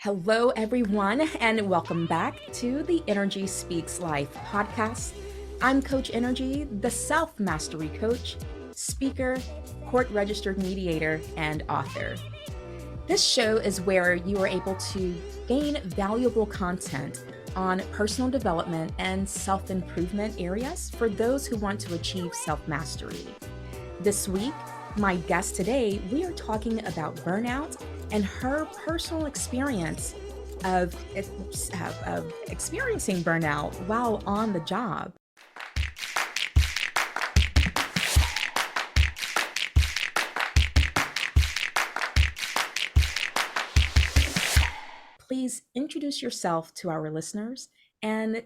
Hello, everyone, and welcome back to the Nrgy Speaks Life podcast. I'm Coach Nrgy, the self mastery coach, speaker, court registered mediator, and author. This show is where you are able to gain valuable content on personal development and self improvement areas for those who want to achieve self mastery. This week, my guest today, we are talking about burnout and her personal experience of experiencing burnout while on the job. Please introduce yourself to our listeners and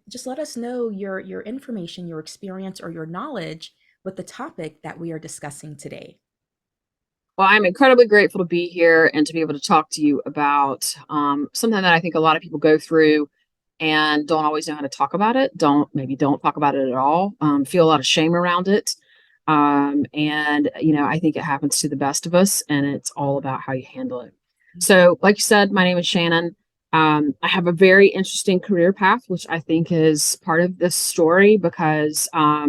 just let us know your information, your experience, or your knowledge with the topic that we are discussing today. Well, I'm incredibly grateful to be here and to be able to talk to you about something that I think a lot of people go through and don't always know how to talk about it. Don't talk about it at all. Feel a lot of shame around it. I think it happens to the best of us, and it's all about how you handle it. So, like you said, my name is Shannon. I have a very interesting career path, which I think is part of this story because I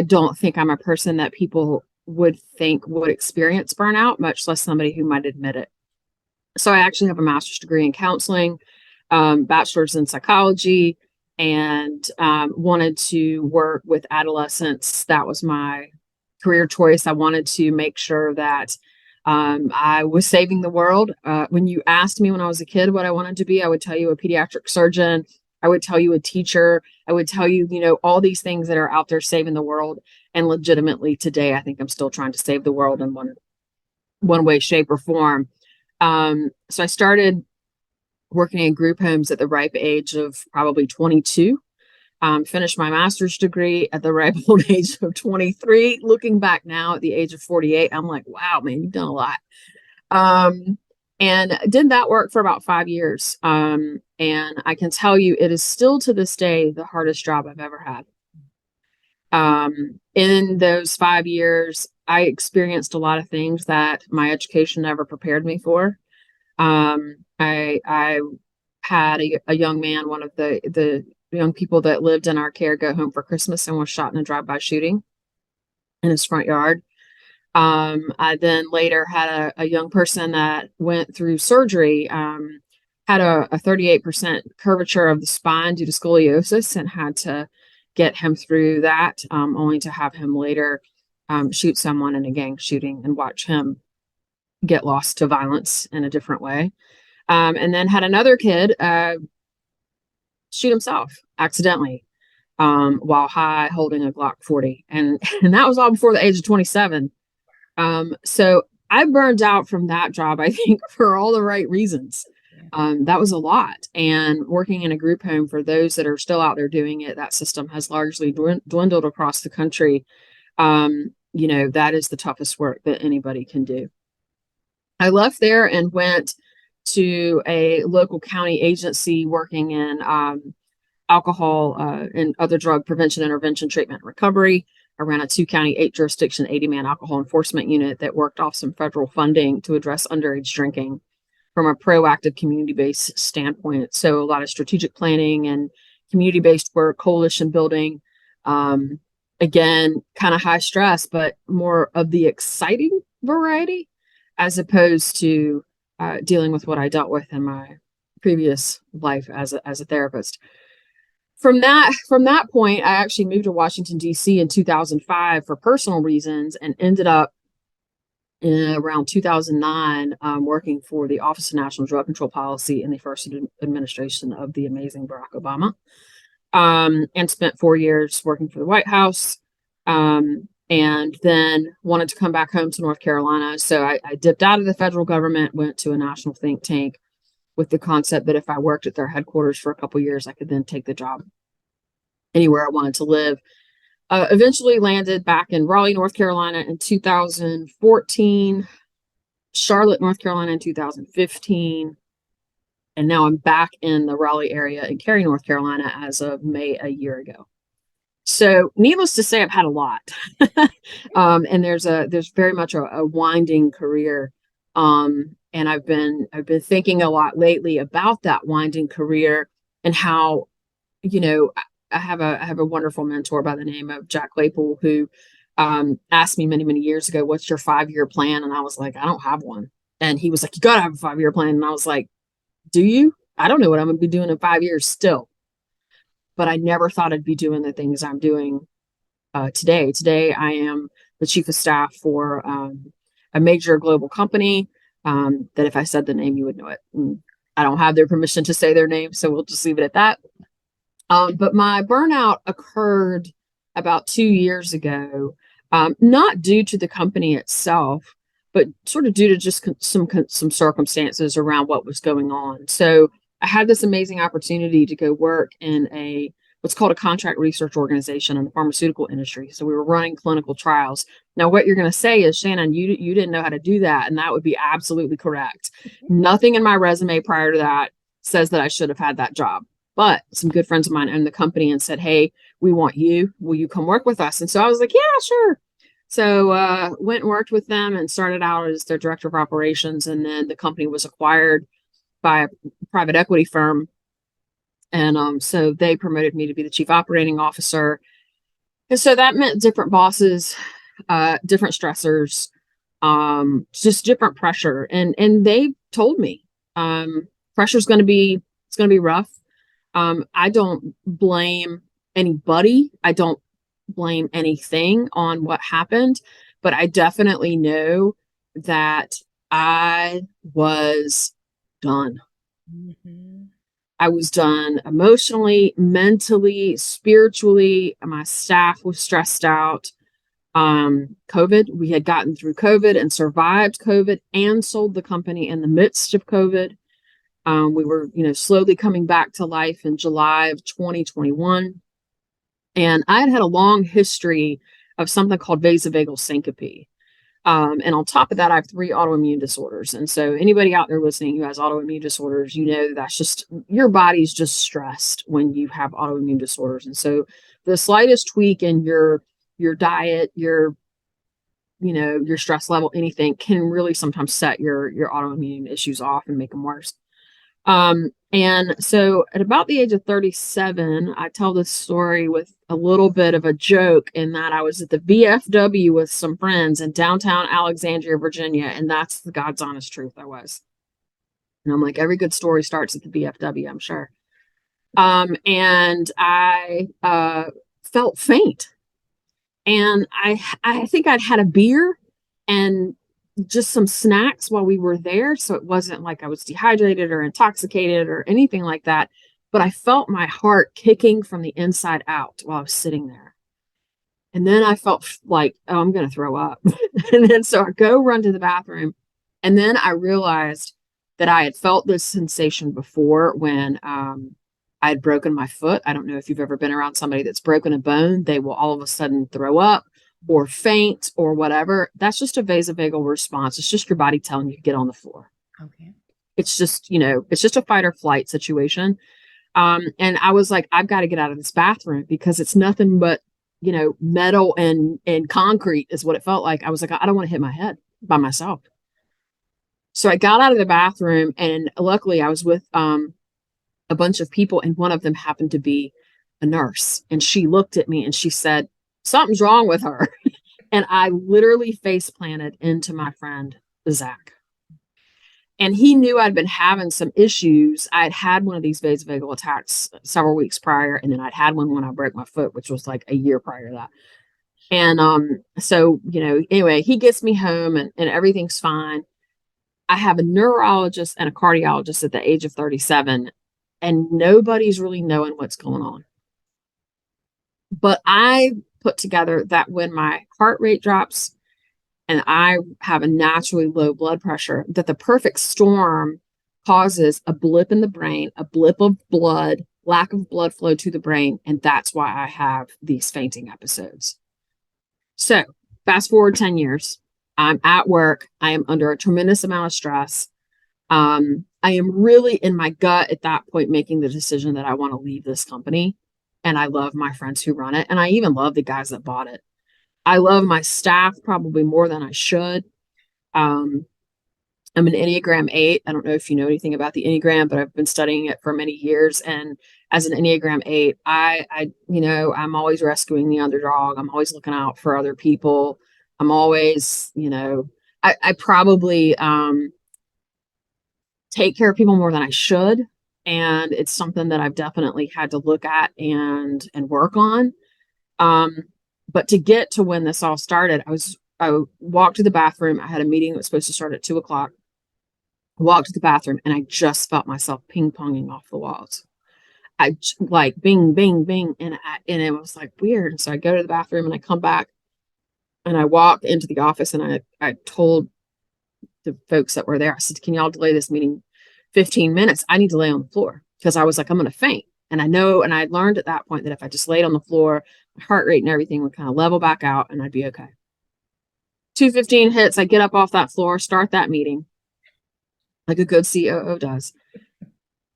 don't think I'm a person that people would think would experience burnout, much less somebody who might admit it. So I actually have a master's degree in counseling, bachelor's in psychology, and wanted to work with adolescents. That was my career choice. I wanted to make sure that I was saving the world. When you asked me when I was a kid what I wanted to be, I would tell you a pediatric surgeon. I would tell you a teacher. I would tell you, all these things that are out there saving the world. And legitimately today, I think I'm still trying to save the world in one way, shape, or form. So I started working in group homes at the ripe age of probably 22. Finished my master's degree at the ripe old age of 23. Looking back now at the age of 48, I'm like, wow, man, you've done a lot. And did that work for about 5 years. And I can tell you, it is still to this day the hardest job I've ever had. In those 5 years, I experienced a lot of things that my education never prepared me for. I had a young man, one of the young people that lived in our care, go home for Christmas and was shot in a drive-by shooting in his front yard. I then later had a young person that went through surgery, had a 38% curvature of the spine due to scoliosis, and had to get him through that, only to have him later shoot someone in a gang shooting and watch him get lost to violence in a different way. And then had another kid shoot himself accidentally while high holding a Glock 40. And that was all before the age of 27. So I burned out from that job, I think, for all the right reasons. That was a lot. And working in a group home, for those that are still out there doing it, that system has largely dwindled across the country. That is the toughest work that anybody can do. I left there and went to a local county agency working in alcohol and other drug prevention, intervention, treatment, and recovery. I ran a 2-county, 8-jurisdiction, 80-man alcohol enforcement unit that worked off some federal funding to address underage drinking from a proactive community-based standpoint. So a lot of strategic planning and community-based work, coalition building. Again, kind of high stress, but more of the exciting variety as opposed to dealing with what I dealt with in my previous life as a therapist. From that point, I actually moved to Washington, D.C. in 2005 for personal reasons, and ended up in around 2009 working for the Office of National Drug Control Policy in the first administration of the amazing Barack Obama, and spent 4 years working for the White House, and then wanted to come back home to North Carolina. So I dipped out of the federal government, went to a national think tank, with the concept that if I worked at their headquarters for a couple of years, I could then take the job anywhere I wanted to live. Eventually landed back in Raleigh, North Carolina in 2014, Charlotte, North Carolina in 2015, and now I'm back in the Raleigh area in Cary, North Carolina as of May a year ago. So needless to say, I've had a lot. And there's very much a winding career. And I've been thinking a lot lately about that winding career and how, you know, I have a wonderful mentor by the name of Jack Claypool who asked me many, many years ago, what's your 5-year plan? And I was like, I don't have one. And he was like, you got to have a 5-year plan. And I was like, do you? I don't know what I'm going to be doing in 5 years still. But I never thought I'd be doing the things I'm doing today. Today, I am the chief of staff for a major global company that if I said the name, you would know it. And I don't have their permission to say their name, so we'll just leave it at that. But my burnout occurred about 2 years ago, not due to the company itself, but sort of due to just some circumstances around what was going on. So I had this amazing opportunity to go work in a what's called a contract research organization in the pharmaceutical industry. So we were running clinical trials. Now, what you're going to say is, Shannon, you didn't know how to do that, and that would be absolutely correct. Nothing in my resume prior to that says that I should have had that job. But some good friends of mine owned the company and said, hey, we want you. Will you come work with us? And so I was like, yeah, sure. So went and worked with them and started out as their director of operations. And then the company was acquired by a private equity firm. And so they promoted me to be the chief operating officer. And so that meant different bosses, different stressors, just different pressure. And they told me pressure's it's going to be rough. I don't blame anybody. I don't blame anything on what happened, but I definitely know that I was done. Mm-hmm. I was done emotionally, mentally, spiritually. My staff was stressed out. COVID, we had gotten through COVID and survived COVID and sold the company in the midst of COVID. We were, slowly coming back to life in July of 2021. And I had had a long history of something called vasovagal syncope. And on top of that, I have 3 autoimmune disorders. And so anybody out there listening who has autoimmune disorders, that's just your body's just stressed when you have autoimmune disorders. And so the slightest tweak in your diet, your stress level, anything can really sometimes set your autoimmune issues off and make them worse. And so at about the age of 37, I tell this story with a little bit of a joke in that I was at the VFW with some friends in downtown Alexandria, Virginia. And that's the God's honest truth. I was. And I'm like, every good story starts at the VFW, I'm sure. And I, felt faint, and I think I'd had a beer and just some snacks while we were there. So it wasn't like I was dehydrated or intoxicated or anything like that. But I felt my heart kicking from the inside out while I was sitting there. And then I felt like, oh, I'm going to throw up. And then so I go run to the bathroom. And then I realized that I had felt this sensation before when I had broken my foot. I don't know if you've ever been around somebody that's broken a bone. They will all of a sudden throw up or faint or whatever. That's just a vasovagal response. It's just your body telling you to get on the floor. Okay. It's just, it's just a fight or flight situation. And I was like, I've got to get out of this bathroom because it's nothing but, metal and concrete is what it felt like. I was like, I don't want to hit my head by myself. So I got out of the bathroom, and luckily I was with a bunch of people, and one of them happened to be a nurse. And she looked at me and she said, something's wrong with her. And I literally face planted into my friend, Zach. And he knew I'd been having some issues. I'd had one of these vasovagal attacks several weeks prior, and then I'd had one when I broke my foot, which was like a year prior to that. And so, anyway, he gets me home and everything's fine. I have a neurologist and a cardiologist at the age of 37, and nobody's really knowing what's going on. But I put together that when my heart rate drops and I have a naturally low blood pressure, that the perfect storm causes a blip in the brain, a blip of blood, lack of blood flow to the brain. And that's why I have these fainting episodes. So fast forward 10 years, I'm at work. I am under a tremendous amount of stress. I am really in my gut at that point, making the decision that I want to leave this company. And I love my friends who run it. And I even love the guys that bought it. I love my staff probably more than I should. I'm an Enneagram 8. I don't know if you know anything about the Enneagram, but I've been studying it for many years. And as an Enneagram 8, I'm always rescuing the underdog. I'm always looking out for other people. I'm always, I probably take care of people more than I should. And it's something that I've definitely had to look at and work on. Um, but to get to when this all started, I walked to the bathroom. I had a meeting that was supposed to start at 2 o'clock. Walked to the bathroom and I just felt myself ping ponging off the walls. Like bing, bing, bing. And it was like weird. And so I go to the bathroom and I come back and I walk into the office and I told the folks that were there, I said, can y'all delay this meeting 15 minutes? I need to lay on the floor because I was like, I'm going to faint. And I learned at that point that if I just laid on the floor, my heart rate and everything would kind of level back out and I'd be okay. 2:15 hits. I get up off that floor, start that meeting like a good COO does.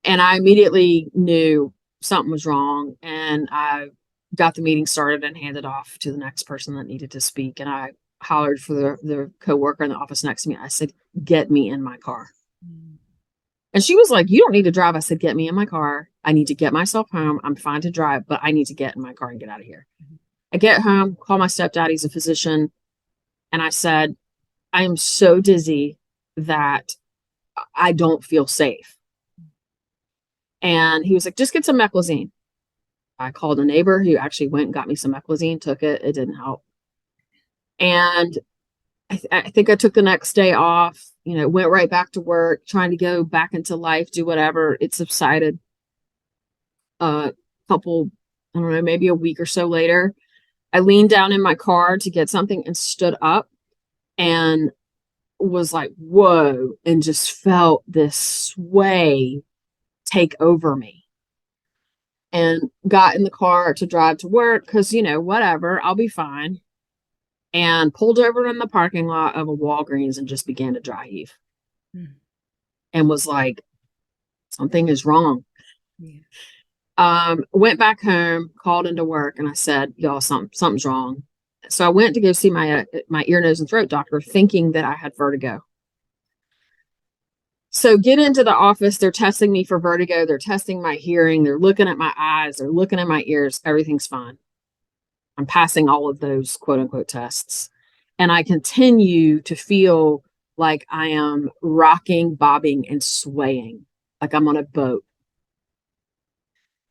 And I immediately knew something was wrong. And I got the meeting started and handed off to the next person that needed to speak. And I hollered for the coworker in the office next to me. I said, get me in my car. And she was like, you don't need to drive. I said, get me in my car. I need to get myself home. I'm fine to drive, but I need to get in my car and get out of here. I get home, call my stepdad. He's a physician. And I said, I am so dizzy that I don't feel safe. And he was like, just get some meclizine. I called a neighbor who actually went and got me some meclizine, took it. It didn't help. And I think I took the next day off, went right back to work, trying to go back into life, do whatever. It subsided a couple, I don't know, maybe a week or so later. I leaned down in my car to get something and stood up and was like, whoa, and just felt this sway take over me. And got in the car to drive to work because, whatever, I'll be fine. And pulled over in the parking lot of a Walgreens and just began to dry heave. And was like, something is wrong. Yeah. Went back home, called into work, and I said, y'all, something's wrong. So I went to go see my ear, nose, and throat doctor, thinking that I had vertigo. So get into the office, they're testing me for vertigo, they're testing my hearing, they're looking at my eyes, they're looking at my ears, everything's fine. I'm passing all of those quote unquote tests. And I continue to feel like I am rocking, bobbing, and swaying, like I'm on a boat.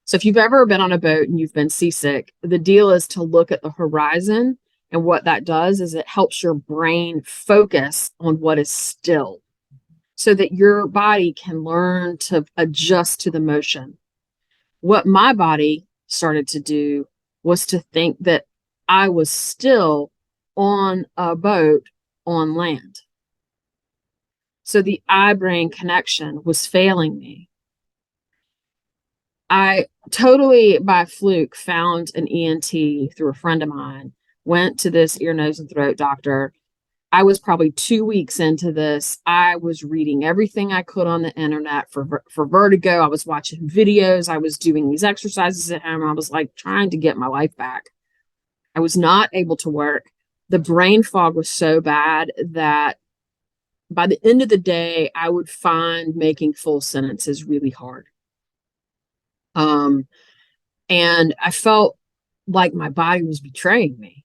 So if you've ever been on a boat and you've been seasick, the deal is to look at the horizon. And what that does is it helps your brain focus on what is still so that your body can learn to adjust to the motion. What my body started to do was to think that I was still on a boat on land. So the eye-brain connection was failing me. I totally by fluke found an ENT through a friend of mine, went to this ear, nose, and throat doctor. I was probably 2 weeks into this. I was reading everything I could on the internet for vertigo. I was watching videos. I was doing these exercises at home. I was like trying to get my life back. I was not able to work. The brain fog was so bad that by the end of the day, I would find making full sentences really hard. And I felt like my body was betraying me.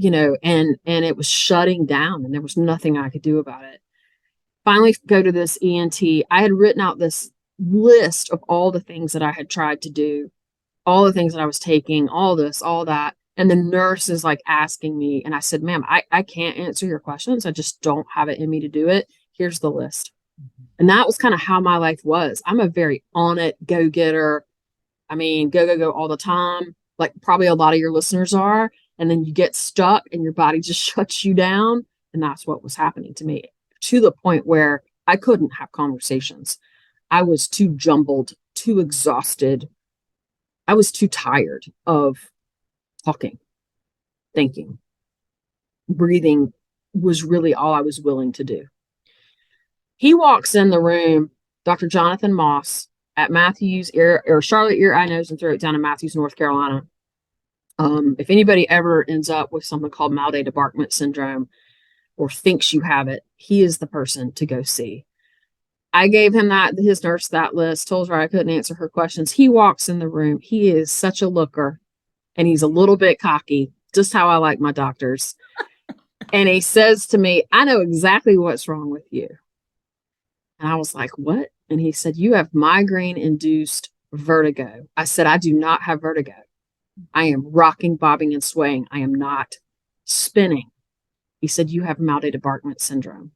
And it was shutting down and there was nothing I could do about it. Finally go to this ENT. I had written out this list of all the things that I had tried to do, all the things that I was taking, all this, all that. And the nurse is like asking me, and I said, ma'am, I can't answer your questions. I just don't have it in me to do it. Here's the list. And that was kind of how my life was. I'm a very on it, go-getter. I mean, go all the time, like probably a lot of your listeners are. And then you get stuck and your body just shuts you down. And that's what was happening to me, to the point where I couldn't have conversations. I was too jumbled, too exhausted. I was too tired of talking, thinking. Breathing was really all I was willing to do. He walks in the room, Dr. Jonathan Moss at Matthews Charlotte Ear, Eye, Nose, and Throat down in Matthews, North Carolina. If anybody ever ends up with something called Mal-Day Debarkment syndrome, or thinks you have it, he is the person to go see. I gave him his nurse that list, told her I couldn't answer her questions. He walks in the room. He is such a looker and he's a little bit cocky, just how I like my doctors. And he says to me, I know exactly what's wrong with you. And I was like, what? And he said, you have migraine induced vertigo. I said, I do not have vertigo. I am rocking, bobbing, and swaying. I am not spinning. He said, you have Maudé Bartman syndrome.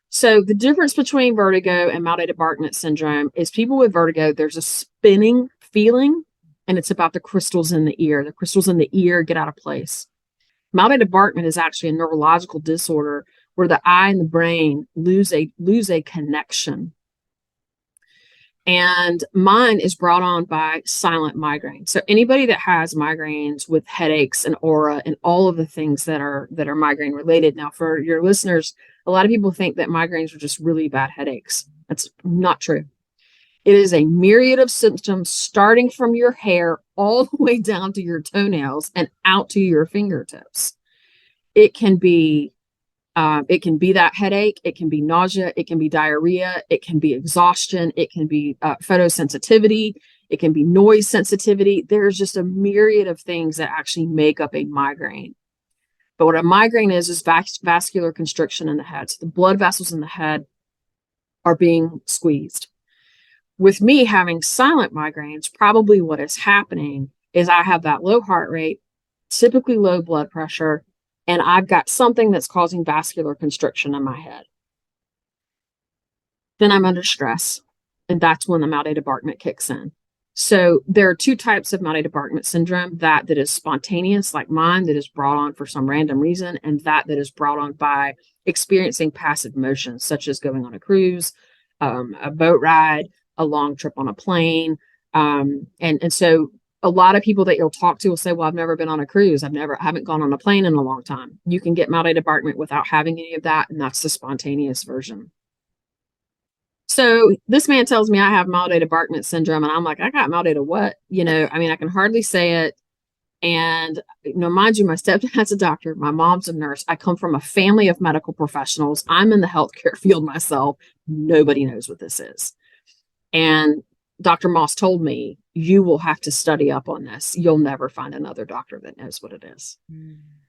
So the difference between vertigo and Maudé Bartman syndrome is people with vertigo, there's a spinning feeling, and it's about the crystals in the ear. The crystals in the ear get out of place. Maudé Bartman is actually a neurological disorder where the eye and the brain lose a connection. And mine is brought on by silent migraine. So anybody that has migraines with headaches and aura and all of the things that are migraine related. Now, for your listeners, a lot of people think that migraines are just really bad headaches. That's not true. It is a myriad of symptoms starting from your hair all the way down to your toenails and out to your fingertips. It can be that headache. It can be nausea. It can be diarrhea. It can be exhaustion. It can be photosensitivity. It can be noise sensitivity. There's just a myriad of things that actually make up a migraine. But what a migraine is vascular constriction in the head. So the blood vessels in the head are being squeezed. With me having silent migraines, probably what is happening is I have that low heart rate, typically low blood pressure, and I've got something that's causing vascular constriction in my head. Then I'm under stress, and that's when the Maudé Bartman kicks in. So there are two types of Maudé Bartman syndrome, that is spontaneous, like mine, that is brought on for some random reason, and that is brought on by experiencing passive motions, such as going on a cruise, a boat ride, a long trip on a plane. And so a lot of people that you'll talk to will say, well, I've never been on a cruise. I haven't gone on a plane in a long time. You can get Maudé Bartman without having any of that. And that's the spontaneous version. So this man tells me I have Maudé Bartman syndrome. And I'm like, I got Maudé what? I can hardly say it. And, mind you, my stepdad's a doctor. My mom's a nurse. I come from a family of medical professionals. I'm in the healthcare field myself. Nobody knows what this is. And Dr. Moss told me, you will have to study up on this. You'll never find another doctor that knows what it is.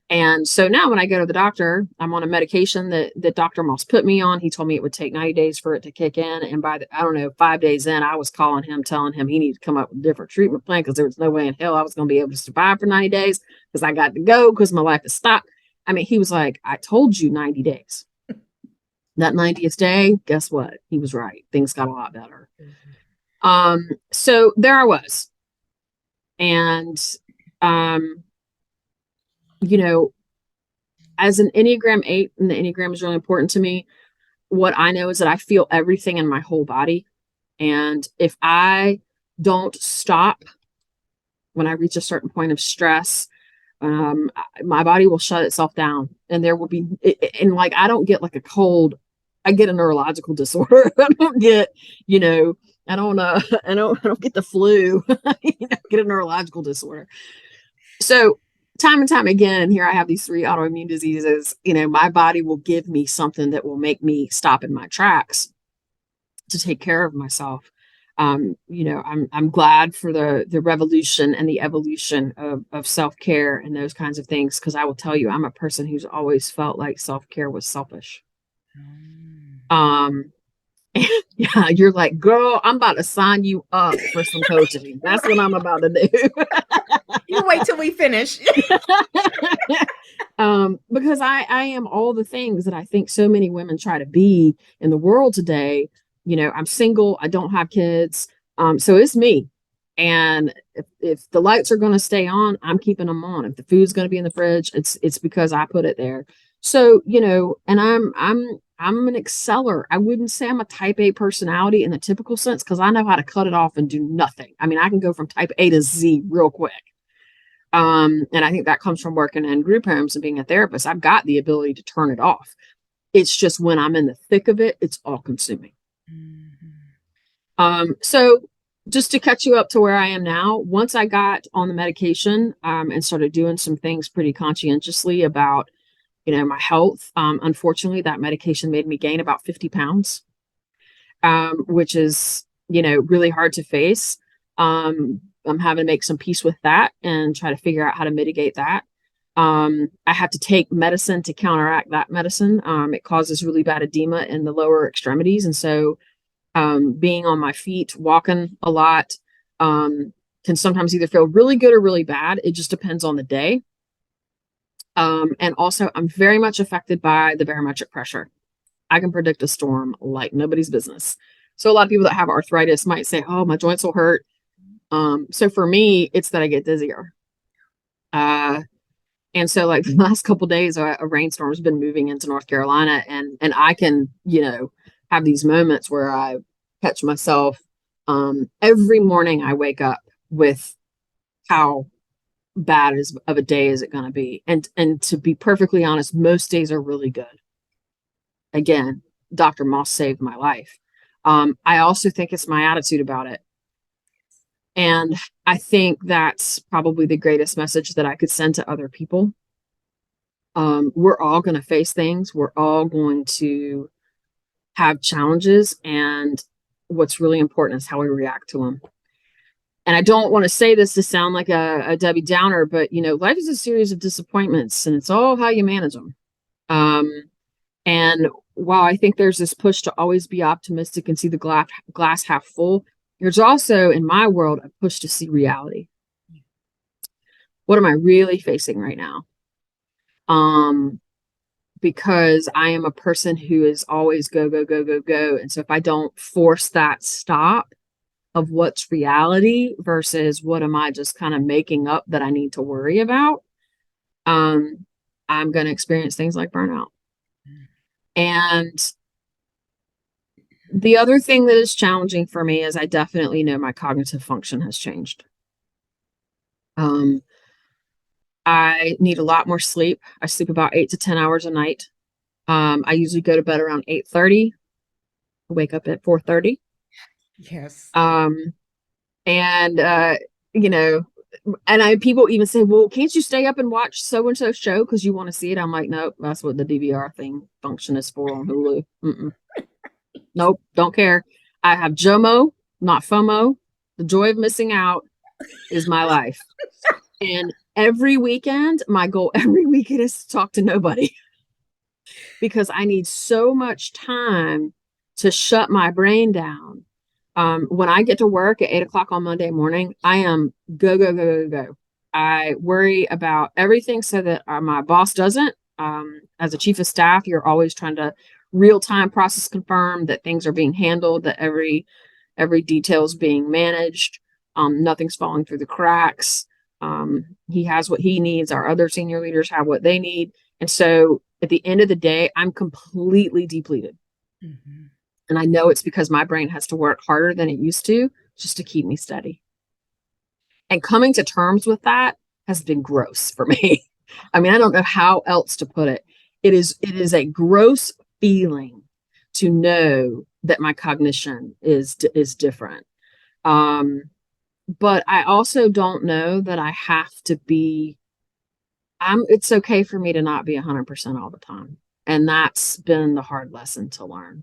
And so now when I go to the doctor, I'm on a medication that Dr. Moss put me on. He told me it would take 90 days for it to kick in. And by 5 days in, I was calling him, telling him he needed to come up with a different treatment plan because there was no way in hell I was going to be able to survive for 90 days because I got to go because my life is stopped. He was like, I told you 90 days. That 90th day, guess what? He was right. Things got a lot better. So there I was. And, as an Enneagram 8, and the Enneagram is really important to me, what I know is that I feel everything in my whole body. And if I don't stop when I reach a certain point of stress, my body will shut itself down, and there will be, and like, I don't get like a cold, I get a neurological disorder. I don't get, I don't get the flu, get a neurological disorder. So time and time again, and here I have these 3 autoimmune diseases, my body will give me something that will make me stop in my tracks to take care of myself. I'm glad for the revolution and the evolution of self-care and those kinds of things, because I will tell you, I'm a person who's always felt like self-care was selfish. Yeah, you're like, girl, I'm about to sign you up for some coaching. That's what I'm about to do. You wait till we finish. Because I am all the things that I think so many women try to be in the world today. I'm single, I don't have kids. So it's me. And if the lights are going to stay on, I'm keeping them on. If the food's going to be in the fridge, it's because I put it there. So, and I'm an exceller. I wouldn't say I'm a type A personality in the typical sense, because I know how to cut it off and do nothing. I can go from type A to Z real quick. And I think that comes from working in group homes and being a therapist. I've got the ability to turn it off. It's just when I'm in the thick of it, it's all consuming. So just to catch you up to where I am now, once I got on the medication, and started doing some things pretty conscientiously about my health. Unfortunately, that medication made me gain about 50 pounds, which is, really hard to face. I'm having to make some peace with that and try to figure out how to mitigate that. I have to take medicine to counteract that medicine. It causes really bad edema in the lower extremities. And so being on my feet, walking a lot, can sometimes either feel really good or really bad. It just depends on the day. And also, I'm very much affected by the barometric pressure. I can predict a storm like nobody's business. So a lot of people that have arthritis might say, "Oh, my joints will hurt." So for me, it's that I get dizzier. And so like the last couple of days, a rainstorm has been moving into North Carolina, and I can, have these moments where I catch myself. Every morning I wake up with how bad of a day is it going to be, and to be perfectly honest, most days are really good. Again, Dr. Moss saved my life. I also think it's my attitude about it. And I think that's probably the greatest message that I could send to other people. We're all going to face things. We're all going to have challenges. And what's really important is how we react to them. And I don't want to say this to sound like a Debbie Downer, but, life is a series of disappointments, and it's all how you manage them. And while I think there's this push to always be optimistic and see the glass half full, there's also, in my world, a push to see reality. What am I really facing right now? Because I am a person who is always go, go, go, go, go. And so if I don't force that stop of what's reality versus what am I just kind of making up that I need to worry about, I'm going to experience things like burnout. And the other thing that is challenging for me is I definitely know my cognitive function has changed. I need a lot more sleep. I sleep about 8 to 10 hours a night. I usually go to bed around 8:30, wake up at 4:30. Yes. People even say, "Well, can't you stay up and watch so and so show because you want to see it?" I'm like, "Nope, that's what the DVR thing function is for on Hulu. Nope, don't care. I have JOMO, not FOMO. The joy of missing out is my life." And every weekend, my goal every weekend is to talk to nobody because I need so much time to shut my brain down. When I get to work at 8 o'clock on Monday morning, I am go, go, go, go, go. I worry about everything so that my boss doesn't. As a chief of staff, you're always trying to real-time process confirm that things are being handled, that every detail is being managed. Nothing's falling through the cracks. He has what he needs. Our other senior leaders have what they need. And so at the end of the day, I'm completely depleted. Mm-hmm. And I know it's because my brain has to work harder than it used to just to keep me steady. And coming to terms with that has been gross for me. I mean, I don't know how else to put it. It is a gross feeling to know that my cognition is different. But I also don't know that I have to be, it's okay for me to not be 100% all the time. And that's been the hard lesson to learn.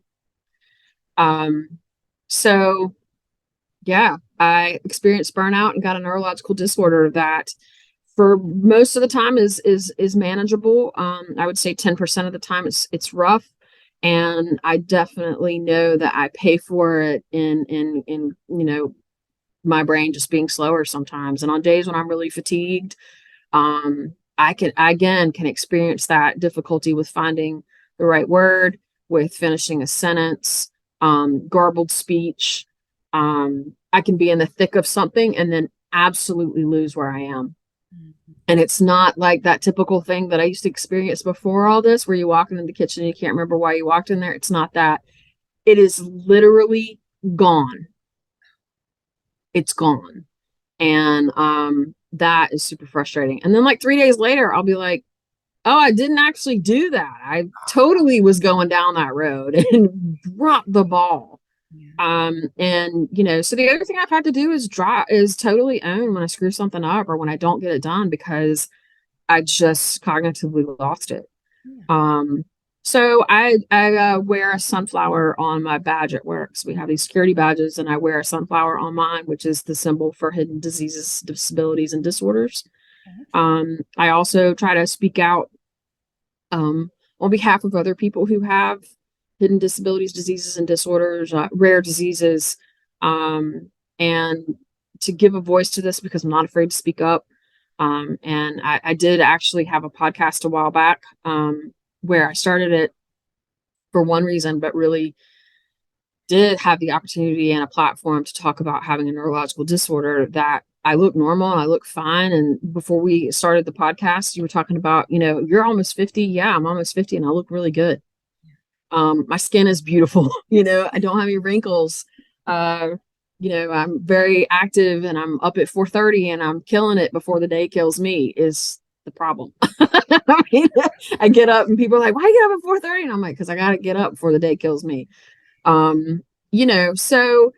So yeah, I experienced burnout and got a neurological disorder that for most of the time is manageable. I would say 10% of the time it's rough. And I definitely know that I pay for it in my brain just being slower sometimes. And on days when I'm really fatigued, I can experience that difficulty with finding the right word, with finishing a sentence, garbled speech. I can be in the thick of something and then absolutely lose where I am. Mm-hmm. And it's not like that typical thing that I used to experience before all this, where you walk into the kitchen and you can't remember why you walked in there. It's not that. It is literally gone. It's gone. And that is super frustrating. And then like 3 days later, I'll be like, oh, I didn't actually do that. I totally was going down that road and dropped the ball. Yeah. So the other thing I've had to do is totally own when I screw something up or when I don't get it done because I just cognitively lost it. Yeah. Um, so I wear a sunflower on my badge at work. So we have these security badges, and I wear a sunflower on mine, which is the symbol for hidden diseases, disabilities, and disorders. Okay. I also try to speak out on behalf of other people who have hidden disabilities, diseases, and disorders, rare diseases, and to give a voice to this because I'm not afraid to speak up. And I did actually have a podcast a while back where I started it for one reason, but really did have the opportunity and a platform to talk about having a neurological disorder that I look normal and I look fine. And before we started the podcast, you were talking about, you're almost 50. Yeah, I'm almost 50 and I look really good. My skin is beautiful. I don't have any wrinkles. Uh, I'm very active and I'm up at 4:30 and I'm killing it before the day kills me is the problem. I mean, I get up and people are like, why you get up at 4:30? And I'm like, because I got to get up before the day kills me. So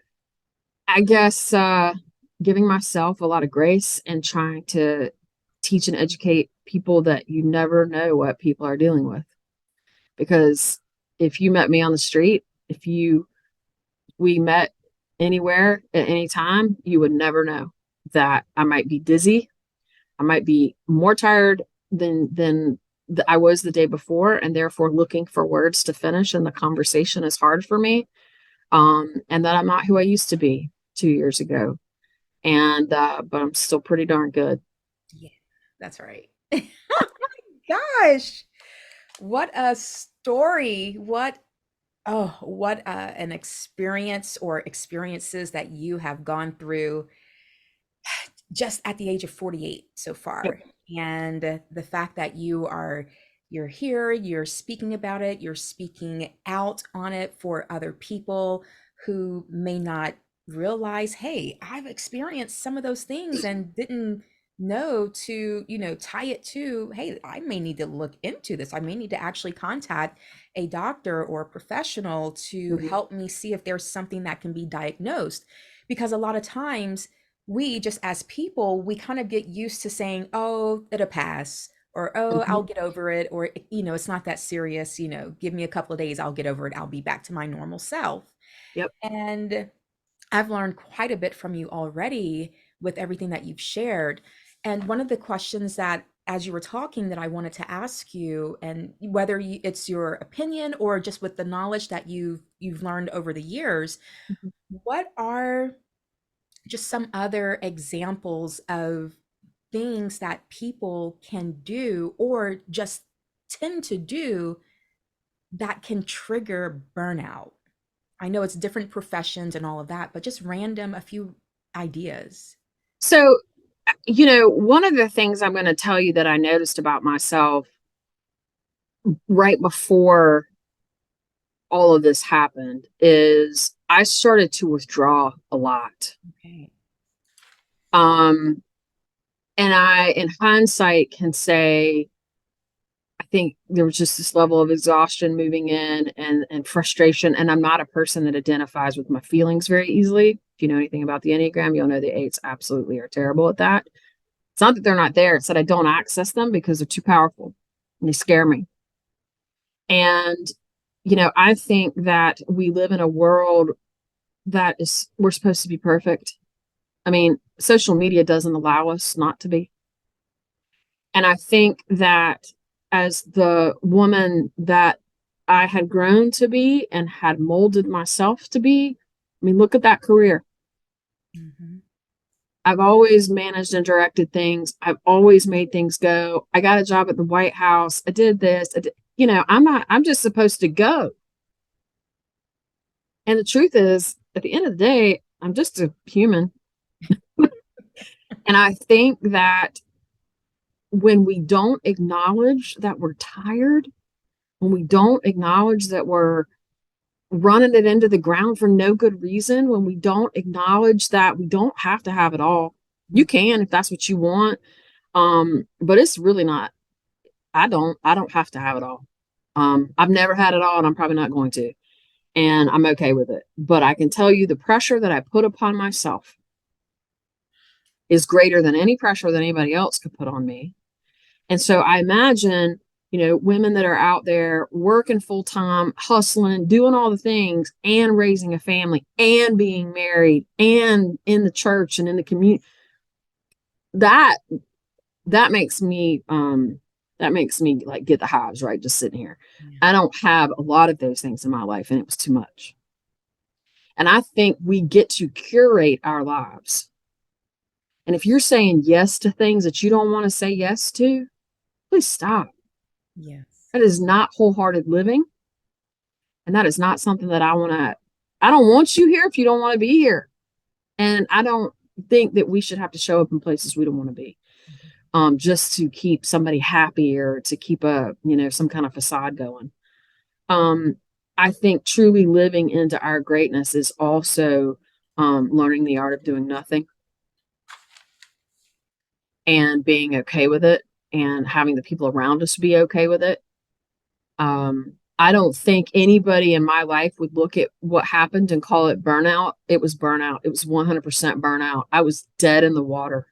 I guess giving myself a lot of grace and trying to teach and educate people that you never know what people are dealing with. Because if you met me on the street, if we met anywhere at any time, you would never know that I might be dizzy. I might be more tired than I was the day before, and therefore looking for words to finish, and the conversation is hard for me. And that I'm not who I used to be 2 years ago. And but I'm still pretty darn good. Yeah, that's right. Gosh, what a story. What an experience or experiences that you have gone through just at the age of 48 so Yep. far. And the fact that you're here, you're speaking about it, you're speaking out on it for other people who may not realize, hey, I've experienced some of those things and didn't know to, tie it to, hey, I may need to look into this. I may need to actually contact a doctor or a professional to Mhm. help me see if there's something that can be diagnosed. Because a lot of times we just as people, we kind of get used to saying, oh, it'll pass, or oh, Mhm. I'll get over it, or it's not that serious, give me a couple of days, I'll get over it, I'll be back to my normal self. Yep. And I've learned quite a bit from you already with everything that you've shared. And one of the questions that as you were talking that I wanted to ask you, and whether it's your opinion or just with the knowledge that you've learned over the years, Mhm. what are just some other examples of things that people can do or just tend to do that can trigger burnout? I know it's different professions and all of that, but just random, a few ideas. So, one of the things I'm going to tell you that I noticed about myself right before all of this happened is I started to withdraw a lot. Okay. Um, and I, in hindsight, can say I think there was just this level of exhaustion moving in and frustration. And I'm not a person that identifies with my feelings very easily. If you know anything about the Enneagram, you'll know the eights absolutely are terrible at that. It's not that they're not there, it's that I don't access them because they're too powerful and they scare me. And, I think that we live in a world that is, we're supposed to be perfect. I mean, social media doesn't allow us not to be. And I think that as the woman that I had grown to be and had molded myself to be, I mean, look at that career. Hmm. I've always managed and directed things. I've always made things go. I got a job at the White House. I did this. I'm just supposed to go. And the truth is, at the end of the day, I'm just a human. And I think that when we don't acknowledge that we're tired, when we don't acknowledge that we're running it into the ground for no good reason, when we don't acknowledge that we don't have to have it all, you can if that's what you want. But it's really not. I don't have to have it all. I've never had it all and I'm probably not going to. And I'm okay with it. But I can tell you the pressure that I put upon myself is greater than any pressure that anybody else could put on me. And so I imagine women that are out there working full time, hustling, doing all the things, and raising a family, and being married, and in the church and in the community. That that makes me like get the hives, right? Just sitting here. Yeah. I don't have a lot of those things in my life, and it was too much. And I think we get to curate our lives. And if you're saying yes to things that you don't want to say yes to, please stop. Yes. That is not wholehearted living. And that is not something that I don't want you here if you don't want to be here. And I don't think that we should have to show up in places we don't want to be, just to keep somebody happy or to keep some kind of facade going. Um, I think truly living into our greatness is also learning the art of doing nothing and being okay with it and having the people around us be okay with it. I don't think anybody in my life would look at what happened and call it burnout. It was burnout. It was 100% burnout. I was dead in the water.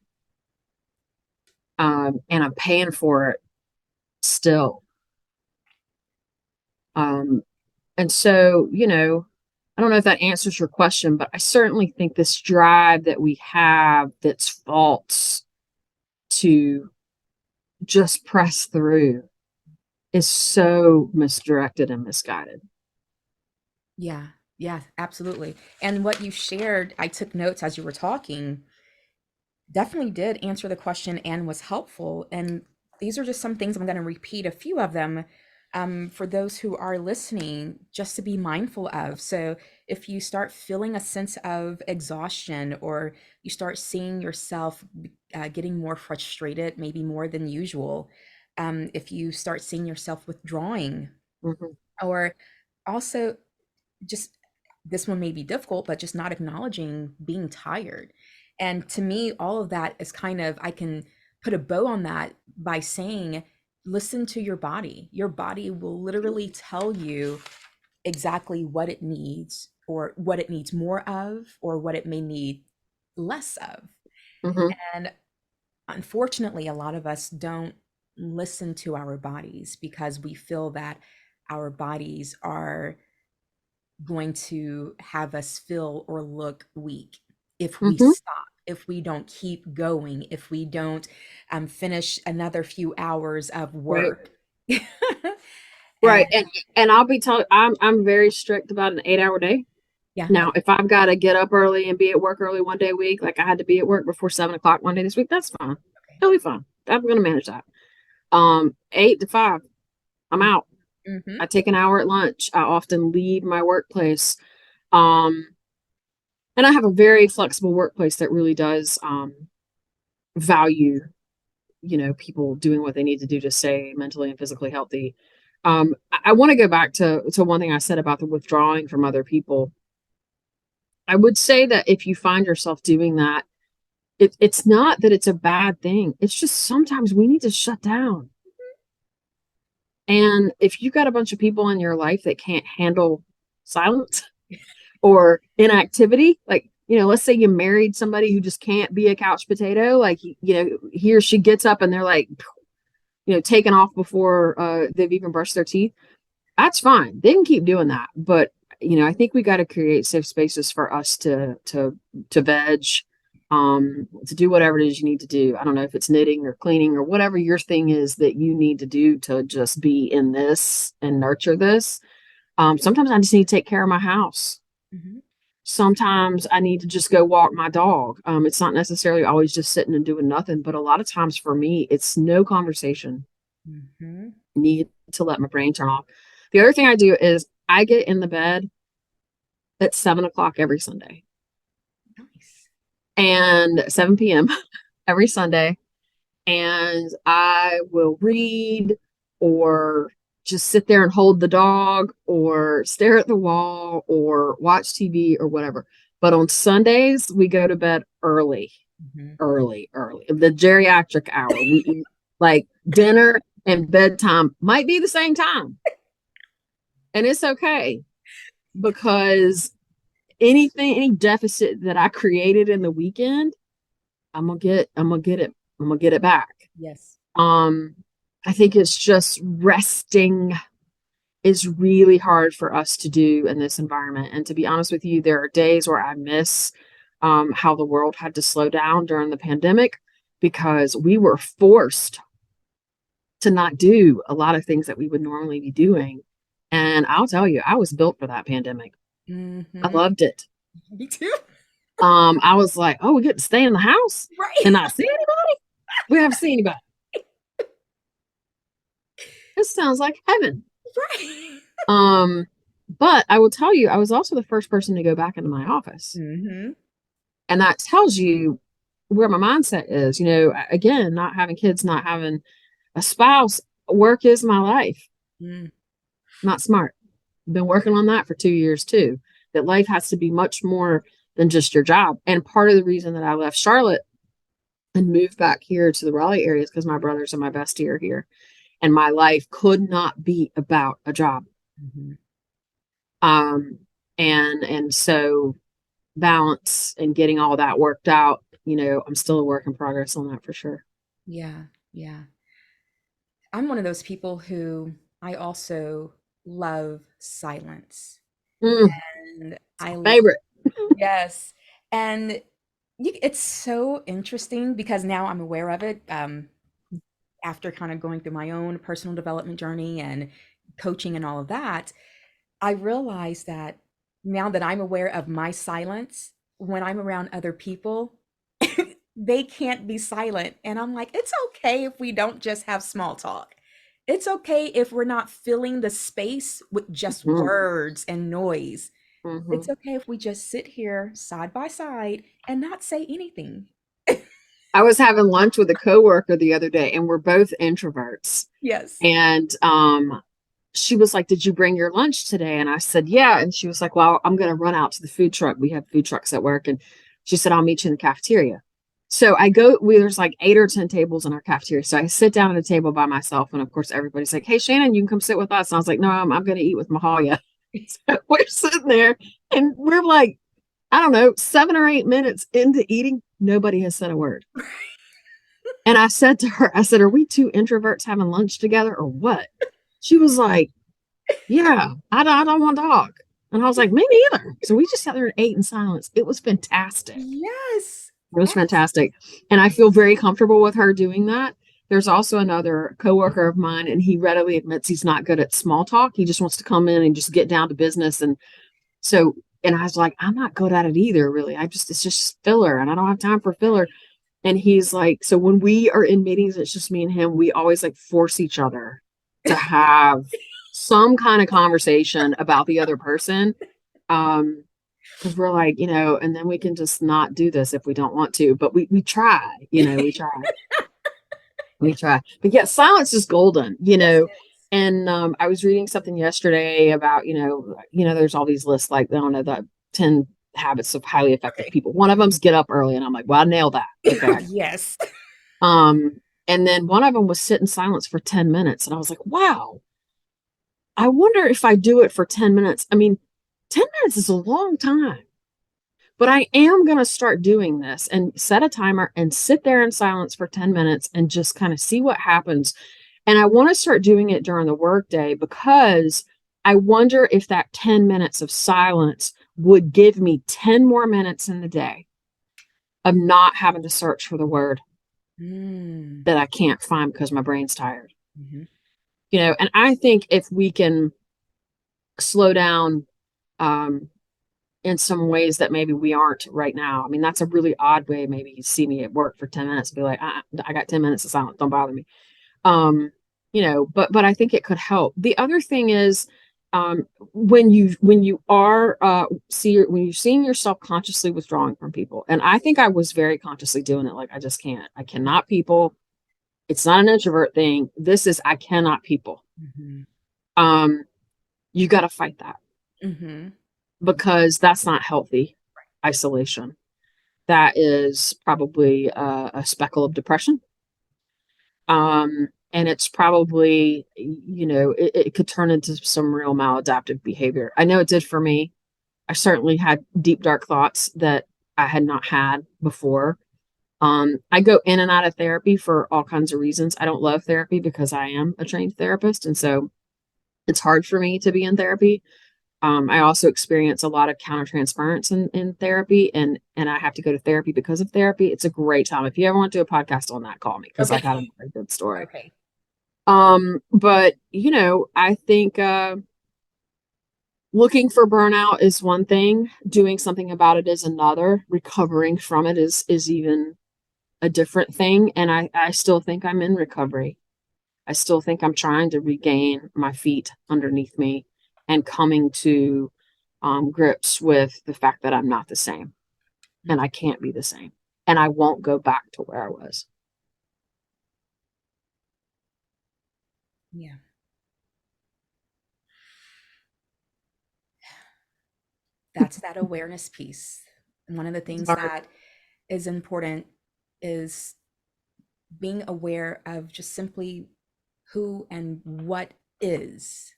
And I'm paying for it still. And so, I don't know if that answers your question, but I certainly think this drive that we have that's false to just press through is so misdirected and misguided. Yeah. Yeah, absolutely. And what you shared, I took notes as you were talking, definitely did answer the question and was helpful. And these are just some things I'm going to repeat a few of them for those who are listening, just to be mindful of. So, if you start feeling a sense of exhaustion or you start seeing yourself getting more frustrated, maybe more than usual, if you start seeing yourself withdrawing, Mm-hmm. or also just this one may be difficult, but just not acknowledging being tired. And to me, all of that is kind of, I can put a bow on that by saying, listen to your body. Your body will literally tell you exactly what it needs, or what it needs more of, or what it may need less of. Mm-hmm. And unfortunately, a lot of us don't listen to our bodies because we feel that our bodies are going to have us feel or look weak if we Mm-hmm. stop, if we don't keep going, if we don't finish another few hours of Right. work. And Right. And I'll be telling I'm very strict about an 8-hour day. yeah, Now, if I've got to get up early and be at work early one day a week, like I had to be at work before 7 o'clock one day this week, that's fine. okay. Totally fine. I'm gonna manage that. 8 to 5, I'm out. Mm-hmm. I take an hour at lunch. I often leave my workplace. Um, and I have a very flexible workplace that really does value, people doing what they need to do to stay mentally and physically healthy. I want to go back to one thing I said about the withdrawing from other people. I would say that if you find yourself doing that, it's not that it's a bad thing. It's just sometimes we need to shut down. And if you've got a bunch of people in your life that can't handle silence or inactivity, like, let's say you married somebody who just can't be a couch potato, like, he or she gets up and they're like, taking off before they've even brushed their teeth. That's fine. They can keep doing that. But, I think we got to create safe spaces for us to veg, to do whatever it is you need to do. I don't know if it's knitting or cleaning or whatever your thing is that you need to do to just be in this and nurture this. Sometimes I just need to take care of my house. Mm-hmm. Sometimes I need to just go walk my dog. It's not necessarily always just sitting and doing nothing, but a lot of times for me, it's no conversation. Mm-hmm. I need to let my brain turn off. The other thing I do is I get in the bed at 7 o'clock every Sunday Nice. and 7 p.m. every Sunday. And I will read or just sit there and hold the dog or stare at the wall or watch TV or whatever. But on Sundays, we go to bed early, Mm-hmm. early, early. The geriatric hour. We eat like dinner and bedtime might be the same time. And it's okay because any deficit that I created in the weekend, I'm gonna get it back. Yes. Um, I think it's just resting is really hard for us to do in this environment. And to be honest with you, there are days where I miss how the world had to slow down during the pandemic because we were forced to not do a lot of things that we would normally be doing. And I'll tell you, I was built for that pandemic. I Mm-hmm. loved it. Me too. I was like, oh, we get to stay in the house Right. and not see anybody. We haven't seen anybody. This sounds like heaven. Right. Um, but I will tell you, I was also the first person to go back into my office. Mm-hmm. And that tells you where my mindset is. Again, not having kids, not having a spouse, work is my life. Mm. Not smart. Been working on that for 2 years too. That life has to be much more than just your job. And part of the reason that I left Charlotte and moved back here to the Raleigh area is because my brothers and my bestie are here. And my life could not be about a job. Mm-hmm. Um, and so balance and getting all that worked out, I'm still a work in progress on that for sure. Yeah. Yeah. I'm one of those people who I also love silence. Mm, And it's my favorite. yes. And it's so interesting because now I'm aware of it. After kind of going through my own personal development journey and coaching and all of that, I realize that now that I'm aware of my silence, when I'm around other people, they can't be silent. And I'm like, it's okay if we don't just have small talk. It's okay if we're not filling the space with just Mm-hmm. words and noise. Mm-hmm. It's okay if we just sit here side by side and not say anything. I was having lunch with a coworker the other day, and we're both introverts. Yes. And she was like, "Did you bring your lunch today?" And I said, "Yeah." And she was like, "Well, I'm going to run out to the food truck. We have food trucks at work." And she said, "I'll meet you in the cafeteria." So there's like 8 or 10 tables in our cafeteria. So I sit down at a table by myself. And of course, everybody's like, "Hey, Shannon, you can come sit with us." And I was like, "No, I'm going to eat with Mahalia." So we're sitting there and we're like, I don't know, 7 or 8 minutes into eating. Nobody has said a word. And I said to her, I said, "Are we two introverts having lunch together or what?" She was like, "Yeah, I don't want to talk." And I was like, "Me neither." So we just sat there and ate in silence. It was fantastic. Yes. It was fantastic. And I feel very comfortable with her doing that. There's also another coworker of mine, and he readily admits he's not good at small talk. He just wants to come in and just get down to business. And so, and I was like, I'm not good at it either, really. It's just filler, and I don't have time for filler. And he's like, so when we are in meetings, it's just me and him, we always like force each other to have some kind of conversation about the other person. Because we're like, and then we can just not do this if we don't want to. But we try, we try. We try. But yeah, silence is golden, Yes, it is. And I was reading something yesterday about, there's all these lists like, I don't know, the 10 habits of highly effective Okay. people. One of them's get up early. And I'm like, well, I nailed that. Okay, I got it. Yes. And then one of them was sit in silence for 10 minutes. And I was like, wow, I wonder if I do it for 10 minutes. I mean, 10 minutes is a long time, but I am going to start doing this and set a timer and sit there in silence for 10 minutes and just kind of see what happens. And I want to start doing it during the workday because I wonder if that 10 minutes of silence would give me 10 more minutes in the day of not having to search for the word Mm. that I can't find because my brain's tired. Hmm. And I think if we can slow down in some ways that maybe we aren't right now. I mean, that's a really odd way. Maybe you see me at work for 10 minutes and be like, I got 10 minutes of silence. Don't bother me. Um, but I think it could help. The other thing is, when you are, when you're seeing yourself consciously withdrawing from people, and I think I was very consciously doing it. Like, I cannot people. It's not an introvert thing. I cannot people. Hmm. Um, you got to fight that Hmm. because that's not healthy isolation. That is probably a speckle of depression. And it's probably, it could turn into some real maladaptive behavior. I know it did for me. I certainly had deep, dark thoughts that I had not had before. I go in and out of therapy for all kinds of reasons. I don't love therapy because I am a trained therapist, and so it's hard for me to be in therapy. I also experience a lot of countertransference in therapy, and I have to go to therapy because of therapy. It's a great time. If you ever want to do a podcast on that, call me because I Okay. got a very good story. Okay. But I think looking for burnout is one thing, doing something about it is another, recovering from it is even a different thing. And I still think I'm in recovery. I still think I'm trying to regain my feet underneath me and coming to grips with the fact that I'm not the same and I can't be the same and I won't go back to where I was. Yeah. That's that awareness piece. One of the It's things hard. that is important is being aware of just simply who and what is,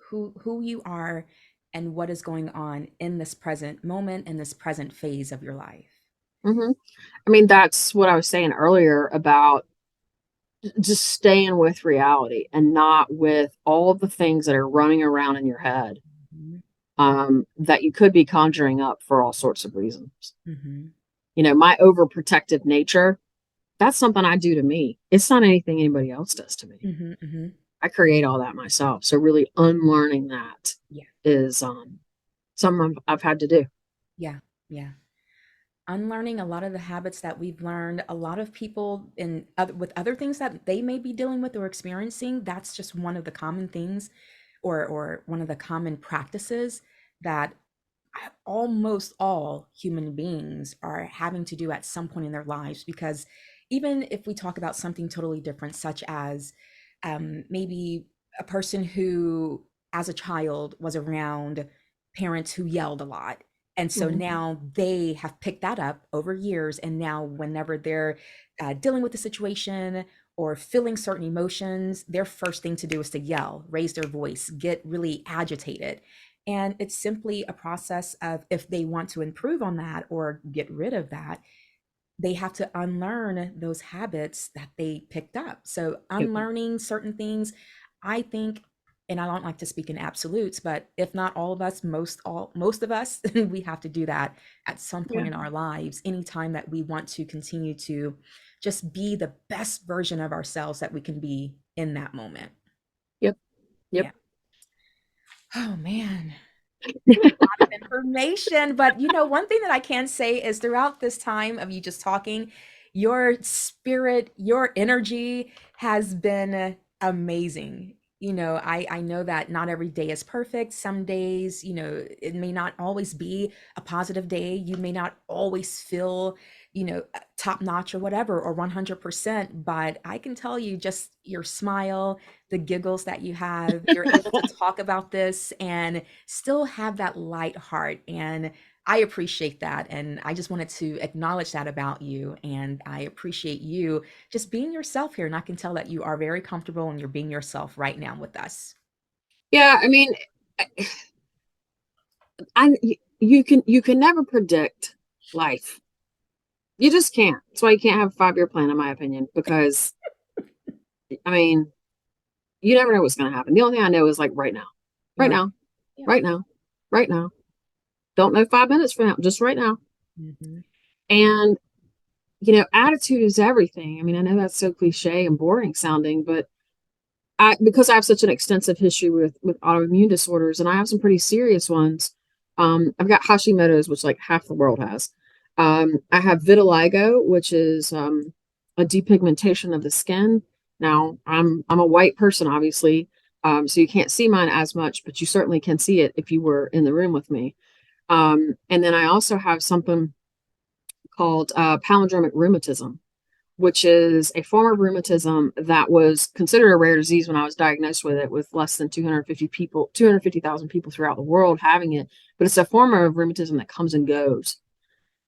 who you are and what is going on in this present moment, in this present phase of your life. Hmm. I mean, that's what I was saying earlier about just staying with reality and not with all the things that are running around in your head Mhm. that you could be conjuring up for all sorts of reasons. Mhm. My overprotective nature, that's something I do to me. It's not anything anybody else does to me. Mhm. Mhm. I create all that myself. So really unlearning that Yeah. is something I've had to do. Yeah. Yeah. Unlearning a lot of the habits that we've learned, a lot of people in other, with other things that they may be dealing with or experiencing, that's just one of the common things or one of the common practices that almost all human beings are having to do at some point in their lives. Because even if we talk about something totally different, such as maybe a person who as a child was around parents who yelled a lot, and so Mhm. now they have picked that up over years, and now whenever they're dealing with the situation or feeling certain emotions, their first thing to do is to yell, raise their voice, get really agitated. And it's simply a process of, if they want to improve on that or get rid of that, they have to unlearn those habits that they picked up. So Yep. unlearning certain things, I think, and I don't like to speak in absolutes, but if not all of us, most of us, we have to do that at some Yeah. point in our lives, anytime that we want to continue to just be the best version of ourselves that we can be in that moment. Yep. Yep. Yeah. Oh man. Of information. But one thing that I can say is throughout this time of you just talking, your spirit, your energy has been amazing. I know that not every day is perfect. Some days, it may not always be a positive day. You may not always feel, top notch or whatever, or 100%. But I can tell you, just your smile, the giggles that you have, you're able to talk about this and still have that light heart. And I appreciate that. And I just wanted to acknowledge that about you. And I appreciate you just being yourself here. And I can tell that you are very comfortable and you're being yourself right now with us. Yeah. I mean, I you can never predict life. You just can't. That's why you can't have a 5-year plan, in my opinion, because I mean, you never know what's going to happen. The only thing I know is like right now, right Right. now, Yeah. right now, right now. Don't know 5 minutes from now, just right now. Hmm. And attitude is everything. I mean, I know that's so cliche and boring sounding, but because I have such an extensive history with autoimmune disorders, and I have some pretty serious ones. I've got Hashimoto's, which like half the world has. I have vitiligo, which is a depigmentation of the skin. Now, I'm a white person, obviously, so you can't see mine as much, but you certainly can see it if you were in the room with me. And then I also have something called palindromic rheumatism, which is a form of rheumatism that was considered a rare disease when I was diagnosed with it, with less than 250,000 people throughout the world having it. But it's a form of rheumatism that comes and goes.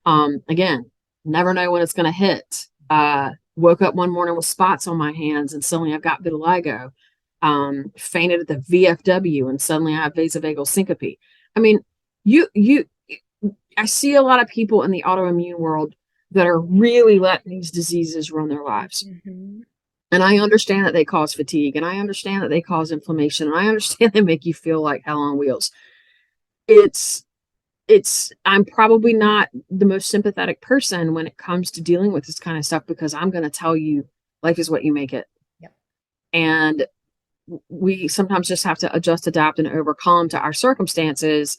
Again, never know when it's going to hit. Woke up one morning with spots on my hands and suddenly I've got vitiligo. Fainted at the VFW and suddenly I have vasovagal syncope. I mean, you I see a lot of people in the autoimmune world that are really letting these diseases run their lives. Mm-hmm. And I understand that they cause fatigue, and I understand that they cause inflammation, and I understand they make you feel like hell on wheels. It's I'm probably not the most sympathetic person when it comes to dealing with this kind of stuff, because I'm going to tell you life is what you make it. Yep. And we sometimes just have to adjust, adapt, and overcome to our circumstances.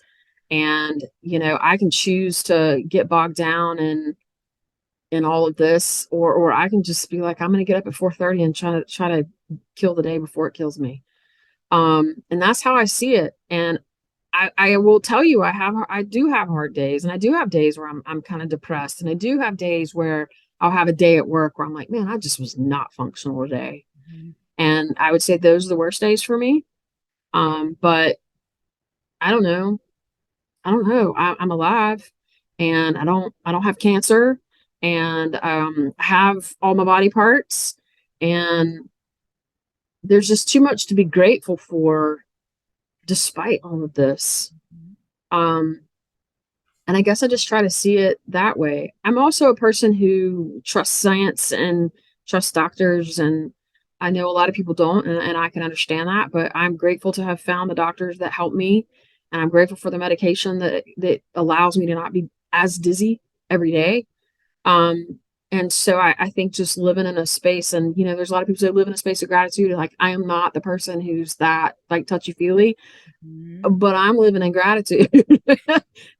And, I can choose to get bogged down in all of this, or I can just be like, I'm going to get up at 4:30 and try to kill the day before it kills me. And that's how I see it. And I will tell you, I do have hard days, and I do have days where I'm kind of depressed, and I do have days where I'll have a day at work where I'm like, man, I just was not functional today. Mm-hmm. And I would say those are the worst days for me. But I don't know. I don't know. I'm alive, and I don't have cancer, and I have all my body parts, and there's just too much to be grateful for despite all of this. Um, and I guess I just try to see it that way. I'm also a person who trusts science and trusts doctors, and I know a lot of people don't, and I can understand that, but I'm grateful to have found the doctors that help me, and I'm grateful for the medication that allows me to not be as dizzy every day. Um, and so I think just living in a space, and there's a lot of people that live in a space of gratitude. Like, I am not the person who's that like touchy feely, Mm-hmm. but I'm living in gratitude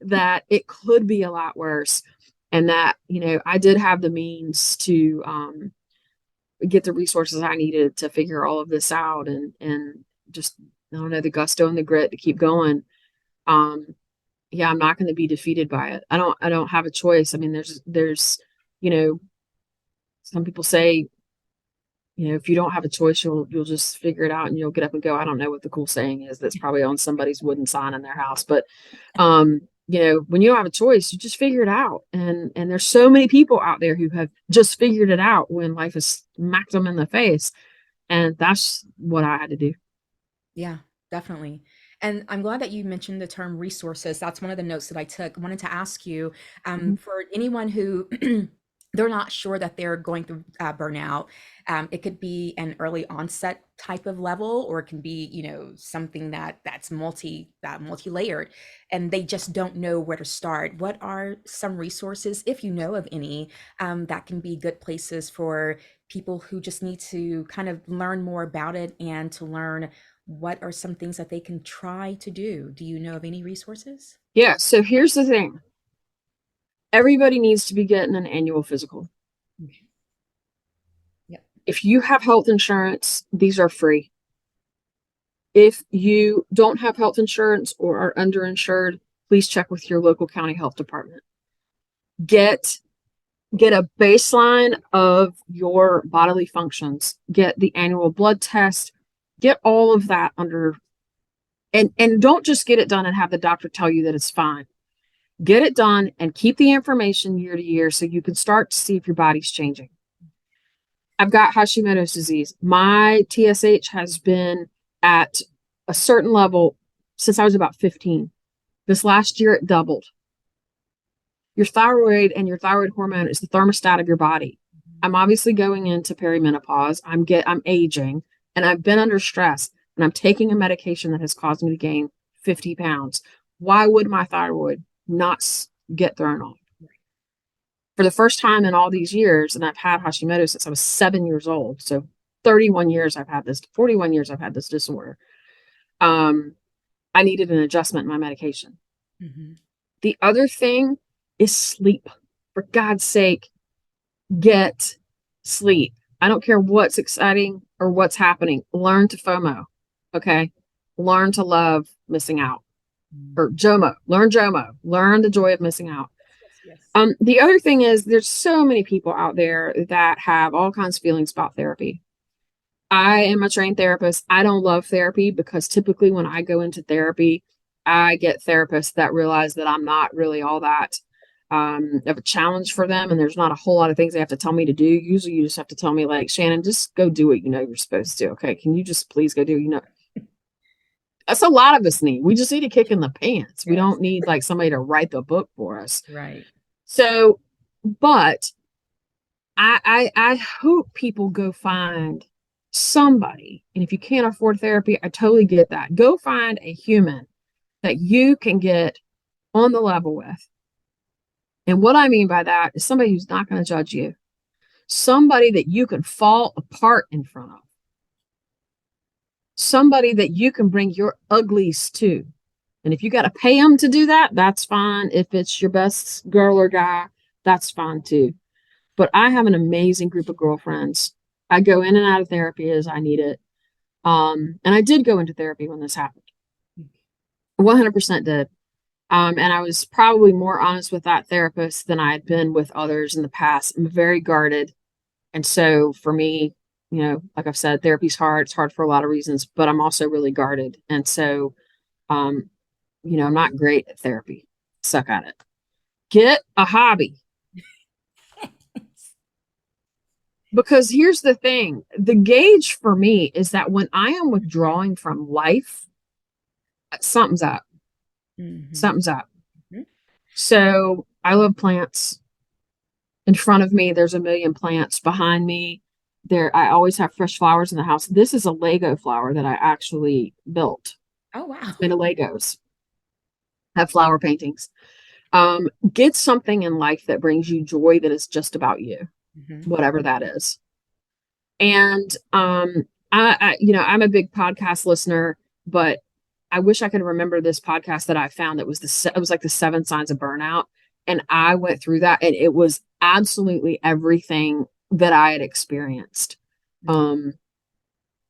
that it could be a lot worse. And that, I did have the means to get the resources I needed to figure all of this out, and just, I don't know, the gusto and the grit to keep going. Um, yeah, I'm not going to be defeated by it. I don't have a choice. I mean, there's, you know, some people say, if you don't have a choice, you'll just figure it out and you'll get up and go. I don't know what the cool saying is. That's probably on somebody's wooden sign in their house. But when you don't have a choice, you just figure it out. And there's so many people out there who have just figured it out when life has smacked them in the face. And that's what I had to do. Yeah, definitely. And I'm glad that you mentioned the term resources. That's one of the notes that I took. I wanted to ask you, Mhm. for anyone who they're not sure that they're going through burnout, it could be an early onset type of level, or it can be, something that's multi-layered, and they just don't know where to start. What are some resources, if you know of any, that can be good places for people who just need to kind of learn more about it, and to learn what are some things that they can try to do? Do you know of any resources? Yeah. So here's the thing. Everybody needs to be getting an annual physical. Okay. Yep. If you have health insurance, these are free. If you don't have health insurance or are underinsured, please check with your local county health department. Get a baseline of your bodily functions. Get the annual blood test. Get all of that under, and don't just get it done and have the doctor tell you that it's fine. Get it done and keep the information year to year so you can start to see if your body's changing. I've got Hashimoto's disease. My TSH has been at a certain level since I was about 15. This last year, it doubled. Your thyroid and your thyroid hormone is the thermostat of your body. I'm obviously going into perimenopause. I'm aging, and I've been under stress, and I'm taking a medication that has caused me to gain 50 pounds. Why would my thyroid not get thrown off? For the first time in all these years, and I've had Hashimoto since I was 7 years old. So 31 years I've had this, 41 years I've had this disorder. I needed an adjustment in my medication. Mm-hmm. The other thing is sleep. For God's sake, get sleep. I don't care what's exciting or what's happening. Learn to FOMO. Okay. Learn to love missing out. Or JOMO. Learn JOMO. Learn the joy of missing out. Yes, yes. The other thing is there's so many people out there that have all kinds of feelings about therapy. I am a trained therapist. I don't love therapy because typically when I go into therapy, I get therapists that realize that I'm not really all that of a challenge for them. And there's not a whole lot of things they have to tell me to do. Usually you just have to tell me, like, Shannon, just go do what you know you're supposed to. Okay. Can you just please go do, that's a lot of us need. We just need a kick in the pants. We Yes. don't need like somebody to write the book for us. Right. So But I hope people go find somebody. And if you can't afford therapy, I totally get that. Go find a human that you can get on the level with. And what I mean by that is somebody who's not going to judge you, somebody that you can fall apart in front of, somebody that you can bring your uglies to. And if you got to pay them to do that, that's fine. If it's your best girl or guy, that's fine too. But I have an amazing group of girlfriends. I go in and out of therapy as I need it. And I did go into therapy when this happened. 100% did. And I was probably more honest with that therapist than I had been with others in the past. I'm very guarded. And so for me, like I've said, therapy's hard. It's hard for a lot of reasons, but I'm also really guarded. And so, um, I'm not great at therapy. Suck at it. Get a hobby. Because here's the thing, the gauge for me is that when I am withdrawing from life, something's up. Mm-hmm. Something's up. Mm-hmm. So I love plants. In front of me, there's a million plants. Behind me, I always have fresh flowers in the house. This is a Lego flower that I actually built. Oh, wow. It's made of Legos. I have flower paintings. Get something in life that brings you joy that is just about you, Mm-hmm. whatever that is. And I'm a big podcast listener, but I wish I could remember this podcast that I found that was it was like the 7 signs of burnout. And I went through that and it was absolutely everything that I had experienced. Um,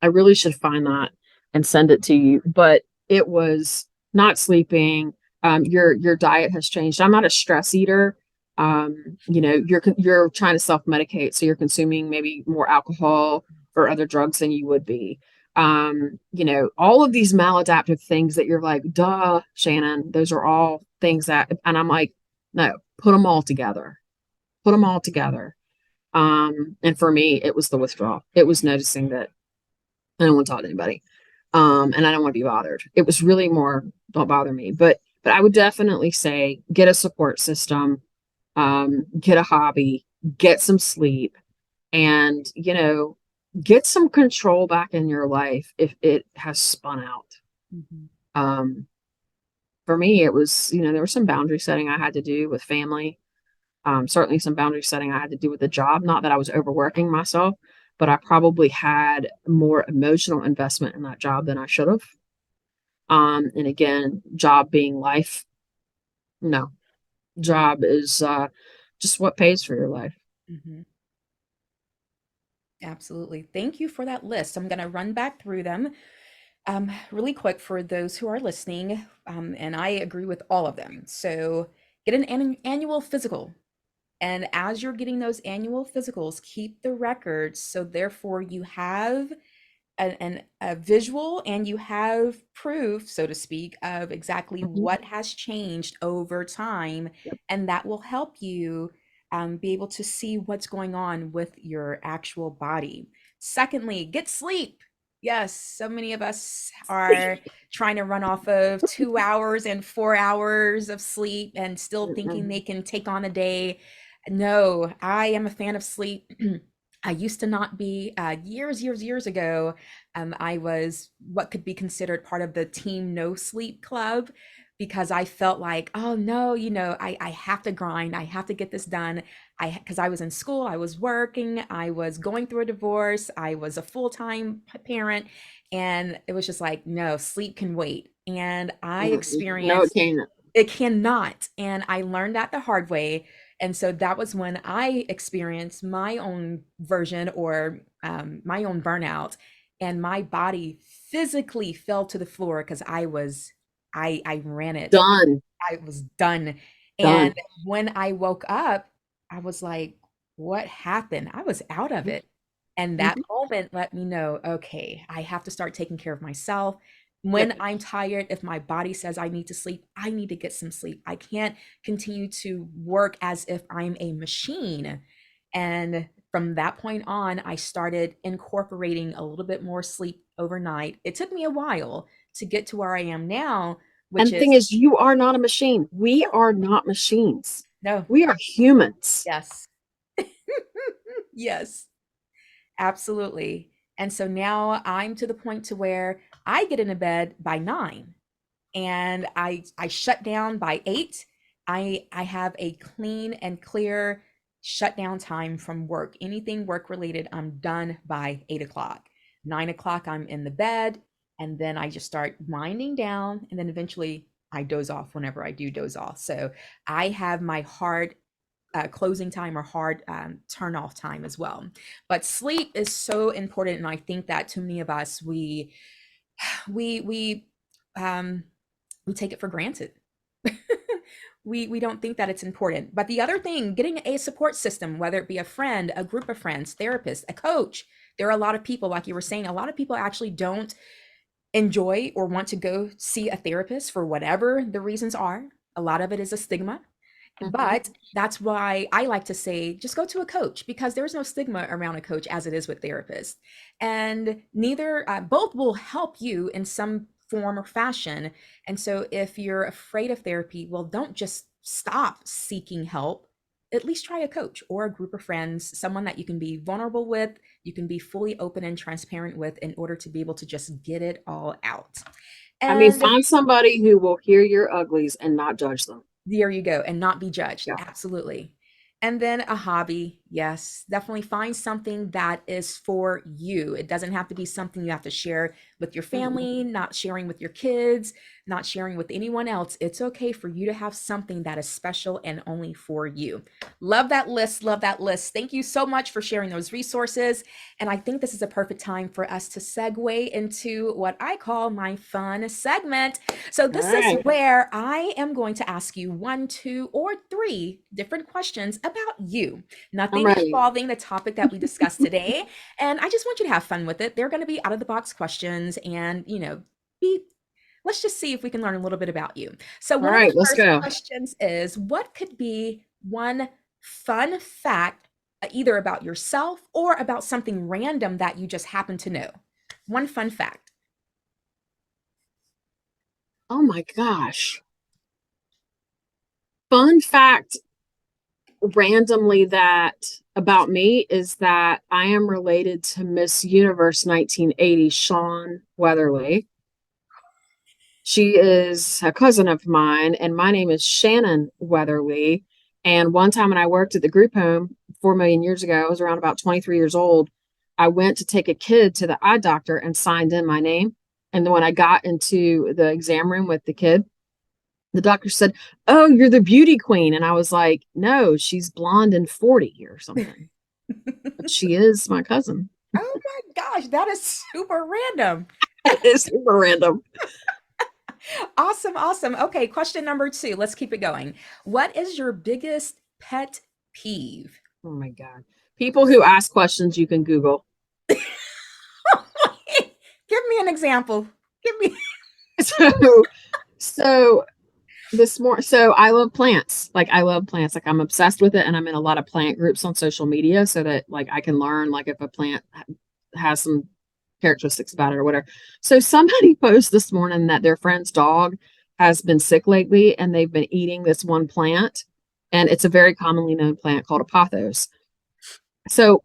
I really should find that and send it to you. But it was not sleeping. Your diet has changed. I'm not a stress eater. You're trying to self-medicate, so you're consuming maybe more alcohol or other drugs than you would be. All of these maladaptive things that you're like, duh, Shannon, those are all things and I'm like, no, put them all together. Put them all together. And for me, it was the withdrawal. It was noticing that I don't want to talk to anybody. And I don't want to be bothered. It was really more, don't bother me. But I would definitely say get a support system, get a hobby, get some sleep, and get some control back in your life if it has spun out. Mm-hmm. For me, it was, there was some boundary setting I had to do with family. Certainly some boundary setting I had to do with the job. Not that I was overworking myself, but I probably had more emotional investment in that job than I should have. And again, job being life. No, job is just what pays for your life. Mm-hmm. Absolutely. Thank you for that list. I'm going to run back through them really quick for those who are listening. And I agree with all of them. So get an annual physical. And as you're getting those annual physicals, keep the records. So therefore, you have a visual and you have proof, so to speak, of exactly Mhm. what has changed over time. Yep. And that will help you be able to see what's going on with your actual body. Secondly, get sleep. Yes, so many of us are trying to run off of 2 hours and 4 hours of sleep and still thinking Mm-mm. they can take on a day. No, I am a fan of sleep. I used to not be. Years ago, I was what could be considered part of the Team No Sleep Club because I felt like, oh no, I have to grind. I have to get this done. Because I was in school, I was working, I was going through a divorce, I was a full-time parent, and it was just like, no, sleep can wait. And I Mm-mm. No, it experienced can't. it cannot. And I learned that the hard way. And so that was when I experienced my own version or my own burnout. And my body physically fell to the floor because I ran it. Done. I was done. And Done. when I woke up, I was like, what happened? I was out of it. And that Mm-hmm. moment let me know, okay, I have to start taking care of myself. Yep. When I'm tired, if my body says I need to sleep, I need to get some sleep. I can't continue to work as if I'm a machine. And from that point on, I started incorporating a little bit more sleep overnight. It took me a while to get to where I am now, which And the is thing is, you are not a machine. We yeah, are not machines. No. We are humans. Yes. Yes. Absolutely. And so now I'm to the point to where I get into bed by 9 and I shut down by 8. I have a clean and clear shutdown time from work. Anything work related, I'm done by 8 o'clock. 9 o'clock, I'm in the bed, and then I just start winding down, and then eventually I doze off whenever I do doze off. So I have my hard closing time or hard turn off time as well. But sleep is so important, and I think that too many of us we we um, we take it for granted. We don't think that it's important. But the other thing, getting a support system, whether it be a friend, a group of friends, therapist, a coach. There are a lot of people, like you were saying, a lot of people actually don't enjoy or want to go see a therapist for whatever the reasons are. A lot of it is a stigma. Mhm. But that's why I like to say just go to a coach, because there's no stigma around a coach as it is with therapists. And neither, both will help you in some form or fashion. And so if you're afraid of therapy, well, don't just stop seeking help. At least try a coach or a group of friends, someone that you can be vulnerable with, you can be fully open and transparent with in order to be able to just get it all out. I mean, And find somebody who will hear your uglies and not judge them. there you go, and not be judged. Yeah. Absolutely. And then a hobby. Yes, definitely find something that is for you. It doesn't have to be something you have to share with your Mm-mm. family, not sharing with your kids, not sharing with anyone else. It's okay for you to have something that is special and only for you. Love that list. Love that list. Thank you so much for sharing those resources. And I think this is a perfect time for us to segue into what I call my fun segment. So, All this is right. where I am going to ask you one, two, or three different questions about you. I'm Nothing ready. involving the topic that we discussed today. And I just want you to have fun with it. They're going to be out of the box questions and, be let's just see if we can learn a little bit about you. So, All one of right, the let's first go. questions is, what could be one fun fact, either about yourself or about something random that you just happen to know? One fun fact. Oh my gosh. Fun fact randomly that about me is that I am related to Miss Universe 1980, Sean Weatherly. She is a cousin of mine, and my name is Shannon Weatherly. And one time when I worked at the group home 4 million years ago, I was around about 23 years old. I went to take a kid to the eye doctor and signed in my name. And then when I got into the exam room with the kid, the doctor said, "Oh, you're the beauty queen." And I was like, "No, she's blonde and 40 or something." But she is my cousin. Oh my gosh, that is super random. It's super random. Awesome, awesome. Okay, question number two. Let's keep it going. What is your biggest pet peeve? Oh my God. People who ask questions you can Google. Give me an example. Give me. So, so so I love plants. Like I love plants. Like I'm obsessed with it, and I'm in a lot of plant groups on social media so that like I can learn like if a plant has some characteristics about it or whatever. So somebody posted this morning that their friend's dog has been sick lately, and they've been eating this one plant, and it's a very commonly known plant called a pothos. So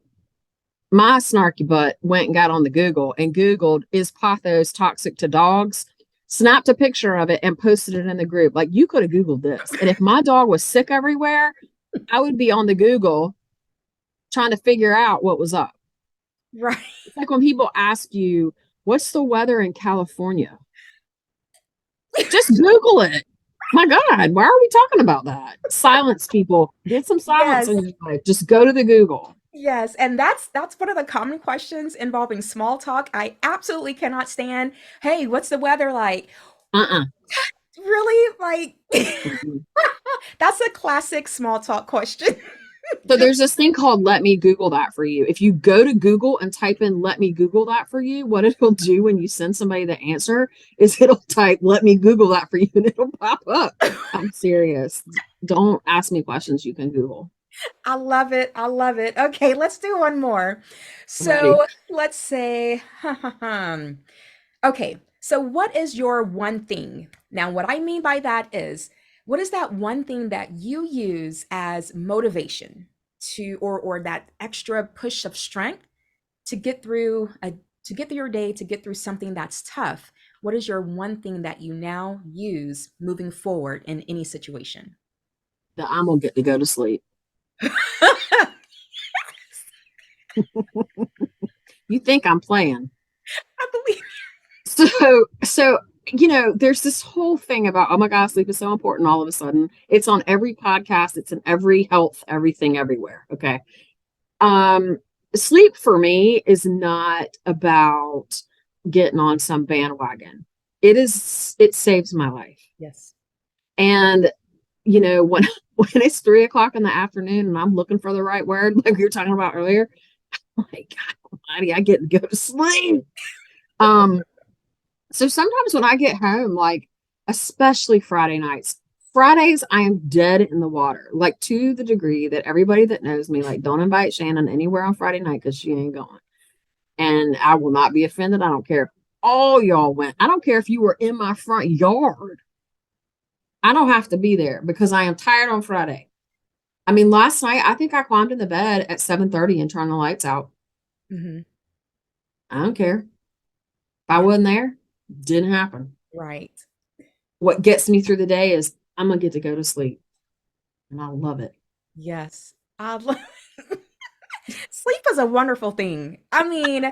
my snarky butt went and got on the Google and Googled, is pothos toxic to dogs? Snapped a picture of it and posted it in the group. Like, you could have Googled this. And if my dog was sick everywhere, I would be on the Google trying to figure out what was up. Right. It's like when people ask you, what's the weather in California? Just Google it. My God, why are we talking about that? Silence, people. Get some silence Yes. in your life. Just go to the Google. Yes, and that's one of the common questions involving small talk. I absolutely cannot stand, "Hey, what's the weather like?" Uh-uh. Really? Like Mm-mm. that's a classic small talk question. So Just there's this thing called Let Me Google That for You. If you go to Google and type in Let Me Google That for You, what it'll do when you send somebody the answer is it'll type Let Me Google That for You and it'll pop up. I'm serious. Don't ask me questions you can Google. I love it. I love it. Okay, let's do one more. I'm ready. So, let's say okay, so what is your one thing? Now, what I mean by that is, What is that one thing that you use as motivation to, or that extra push of strength to get through a to get through your day, to get through something that's tough? What is your one thing that you now use moving forward in any situation? That I'm gonna get to go to sleep. You think I'm playing? I believe. So there's this whole thing about, oh my gosh, sleep is so important. All of a sudden, it's on every podcast. It's in every health, everything, everywhere. Okay. Um, Sleep for me is not about getting on some bandwagon. It saves my life. Yes. And when when it's 3 o'clock in the afternoon and I'm looking for the right word, like we were talking about earlier, I'm like, God Almighty, I get to go to sleep. Um, so sometimes when I get home, like especially Friday nights, Fridays, I am dead in the water, like to the degree that everybody that knows me, like, don't invite Shannon anywhere on Friday night because she ain't going. And I will not be offended. I don't care if all y'all went. I don't care if you were in my front yard. I don't have to be there because I am tired on Friday. I mean, last night I think I climbed in the bed at 7:30 and turned the lights out. Hmm. I don't care. If I Yeah. wasn't there, didn't happen. Right. What gets me through the day is I'm gonna get to go to sleep, and I love it. Yes. I love Sleep is a wonderful thing. I mean,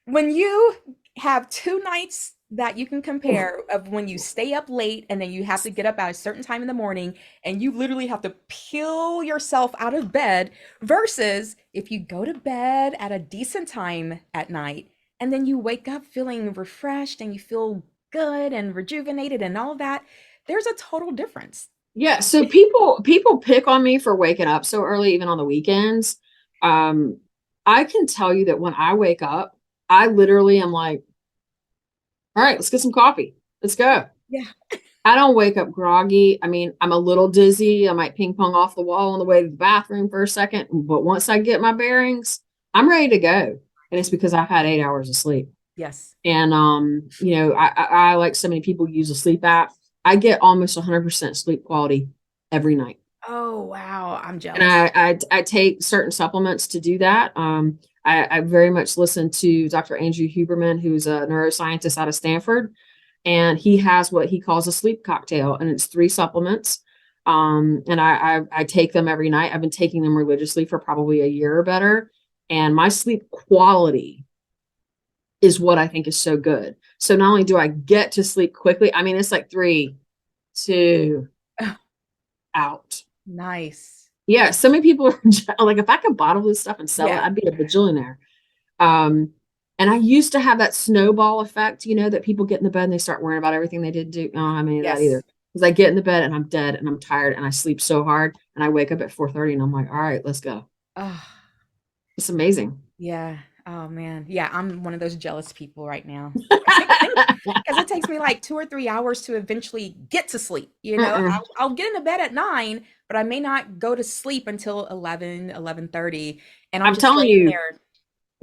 when you have 2 nights that you can compare of when you stay up late and then you have to get up at a certain time in the morning and you literally have to peel yourself out of bed versus if you go to bed at a decent time at night and then you wake up feeling refreshed and you feel good and rejuvenated and all of that, there's a total difference. Yeah, so people pick on me for waking up so early, even on the weekends. Um, I can tell you that when I wake up, I literally am like, all right, let's get some coffee. Let's go. Yeah. I don't wake up groggy. I mean, I'm a little dizzy. I might ping pong off the wall on the way to the bathroom for a second, but once I get my bearings, I'm ready to go. And it's because I've had 8 hours of sleep. Yes. And I like so many people use a sleep app. I get almost 100% sleep quality every night. Oh, wow. I'm And jealous. I take certain supplements to do that. I very much listen to Dr. Andrew Huberman, who's a neuroscientist out of Stanford, and he has what he calls a sleep cocktail, and it's 3 supplements. And I take them every night. I've been taking them religiously for probably a year or better, and my sleep quality is what I think is so good. So not only do I get to sleep quickly, I mean, it's like 3, 2, Oh, out. nice. Yeah, so many people are like, if I could bottle this stuff and sell it, Yeah. I'd be a bajillionaire. Um, and I used to have that snowball effect, that people get in the bed and they start worrying about everything they didn't do. I don't have any of that Yes. either. Because I get in the bed and I'm dead and I'm tired and I sleep so hard and I wake up at 4:30 and I'm like, all right, let's go. Oh, It's amazing. yeah. Oh man. Yeah, I'm one of those jealous people right now. Because it takes me like 2 or 3 hours to eventually get to sleep. Mm-mm. I'll get into bed at 9, but I may not go to sleep until 11, 11:30, and I'm I'm just telling laying you, there.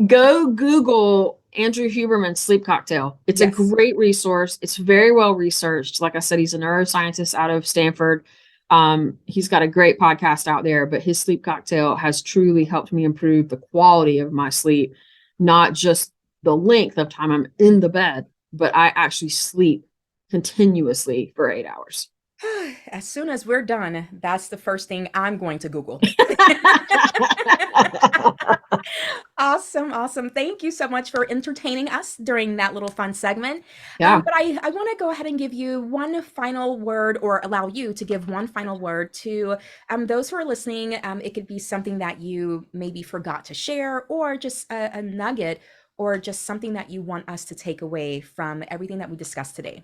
go Google Andrew Huberman's sleep cocktail. It's a Yes. great resource. It's very well researched. Like I said, he's a neuroscientist out of Stanford. He's got a great podcast out there, but his sleep cocktail has truly helped me improve the quality of my sleep, not just the length of time I'm in the bed, but I actually sleep continuously for 8 hours. As soon as we're done, that's the first thing I'm going to Google. Awesome, awesome. Thank you so much for entertaining us during that little fun segment. Yeah. But I want to go ahead and give you one final word, or allow you to give one final word to those who are listening. It could be something that you maybe forgot to share, or just a nugget, or just something that you want us to take away from everything that we discussed today.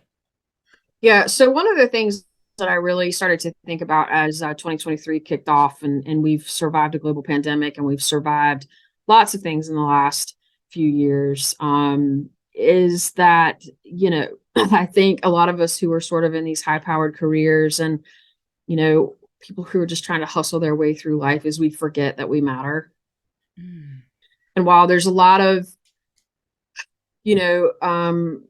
Yeah. So one of the things that I really started to think about as 2023 kicked off, and we've survived a global pandemic and we've survived lots of things in the last few years, is that, I think a lot of us who are sort of in these high powered careers and, people who are just trying to hustle their way through life, is we forget that we matter. Mm. And while you know, um,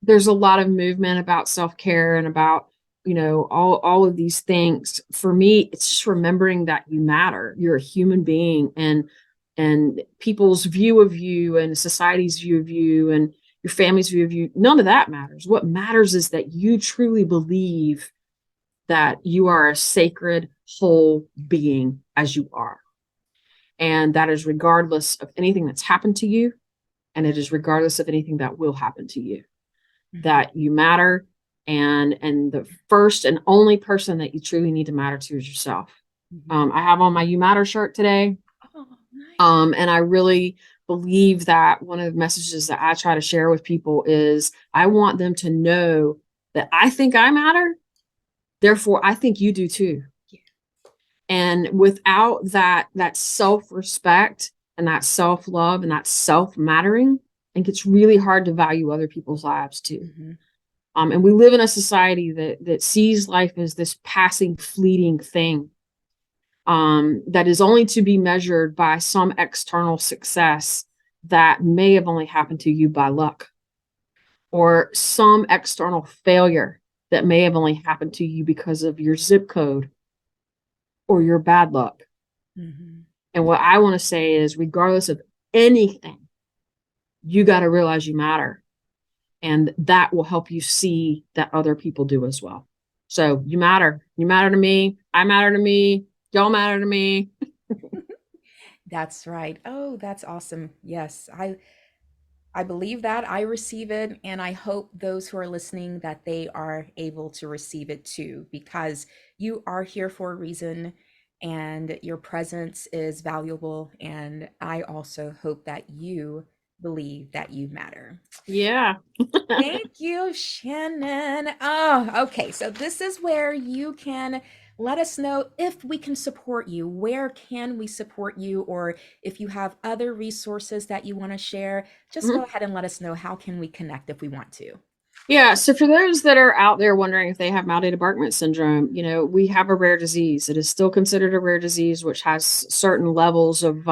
there's a lot of movement about self care and about all of these things. For me, it's just remembering that you matter. You're a human being, and people's view of you and society's view of you and your family's view of you, none of that matters. What matters is that you truly believe that you are a sacred, whole being as you are. And that is regardless of anything that's happened to you. And it is regardless of anything that will happen to you, that you matter. And the first and only person that you truly need to matter to is yourself. I have on my You Matter shirt today. Oh, nice. And I really believe that one of the messages that I try to share with people is I want them to know that I think I matter. Therefore, I think you do too. Yeah. And without that self-respect and that self-love and that self-mattering, I think it's really hard to value other people's lives too. And we live in a society that sees life as this passing, fleeting thing, that is only to be measured by some external success that may have only happened to you by luck, or some external failure that may have only happened to you because of your zip code or your bad luck. And what I want to say is, regardless of anything, you got to realize you matter. And that will help you see that other people do as well. So you matter. You matter to me. I matter to me. Y'all matter to me. That's right. Oh, that's awesome. Yes, I believe that. I receive it, and I hope those who are listening that they are able to receive it too, because you are here for a reason and your presence is valuable, and I also hope that you believe that you matter. Yeah. Thank you, Shannon. Oh, okay. So this is where you can let us know if we can support you. Where can we support you? Or if you have other resources that you want to share, just go ahead and let us know. How can we connect if we want to? Yeah. So for those that are out there wondering if they have Malte Barkman syndrome, we have a rare disease. It is still considered a rare disease, which has certain levels of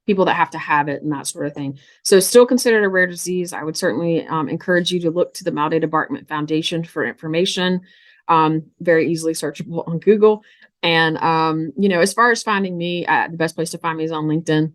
people that have to have it and that sort of thing. So it's still considered a rare disease. I would certainly encourage you to look to the Malte Barkman Foundation for information. Very easily searchable on Google. And, as far as finding me, the best place to find me is on LinkedIn.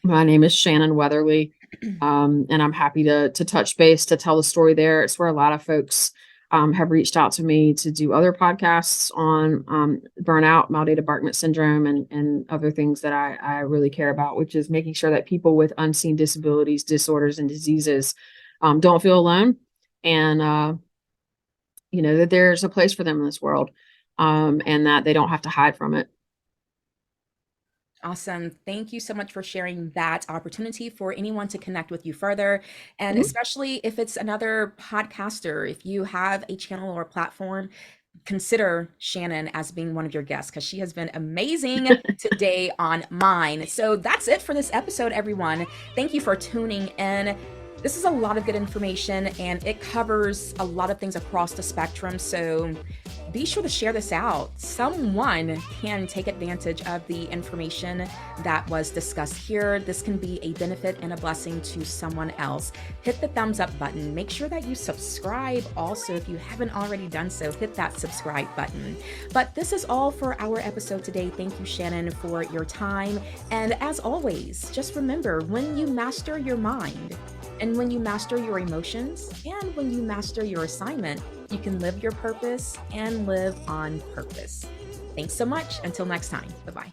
My name is Shannon Weatherly. And I'm happy to touch base, to tell the story there. It's where a lot of folks have reached out to me to do other podcasts on burnout, Malte Barkman syndrome, and other things that I really care about, which is making sure that people with unseen disabilities, disorders, and diseases don't feel alone, and that there's a place for them in this world, and that they don't have to hide from it. Awesome. Thank you so much for sharing that opportunity for anyone to connect with you further. And especially if it's another podcaster, if you have a channel or a platform, consider Shannon as being one of your guests, because she has been amazing today on mine. So that's it for this episode, everyone. Thank you for tuning in. This is a lot of good information, and it covers a lot of things across the spectrum. So be sure to share this out. Someone can take advantage of the information that was discussed here. This can be a benefit and a blessing to someone else. Hit the thumbs up button. Make sure that you subscribe. Also, if you haven't already done so, hit that subscribe button. But this is all for our episode today. Thank you, Shannon, for your time. And as always, just remember, when you master your mind, and when you master your emotions, and when you master your assignment, you can live your purpose and live on purpose. Thanks so much. Until next time. Bye-bye.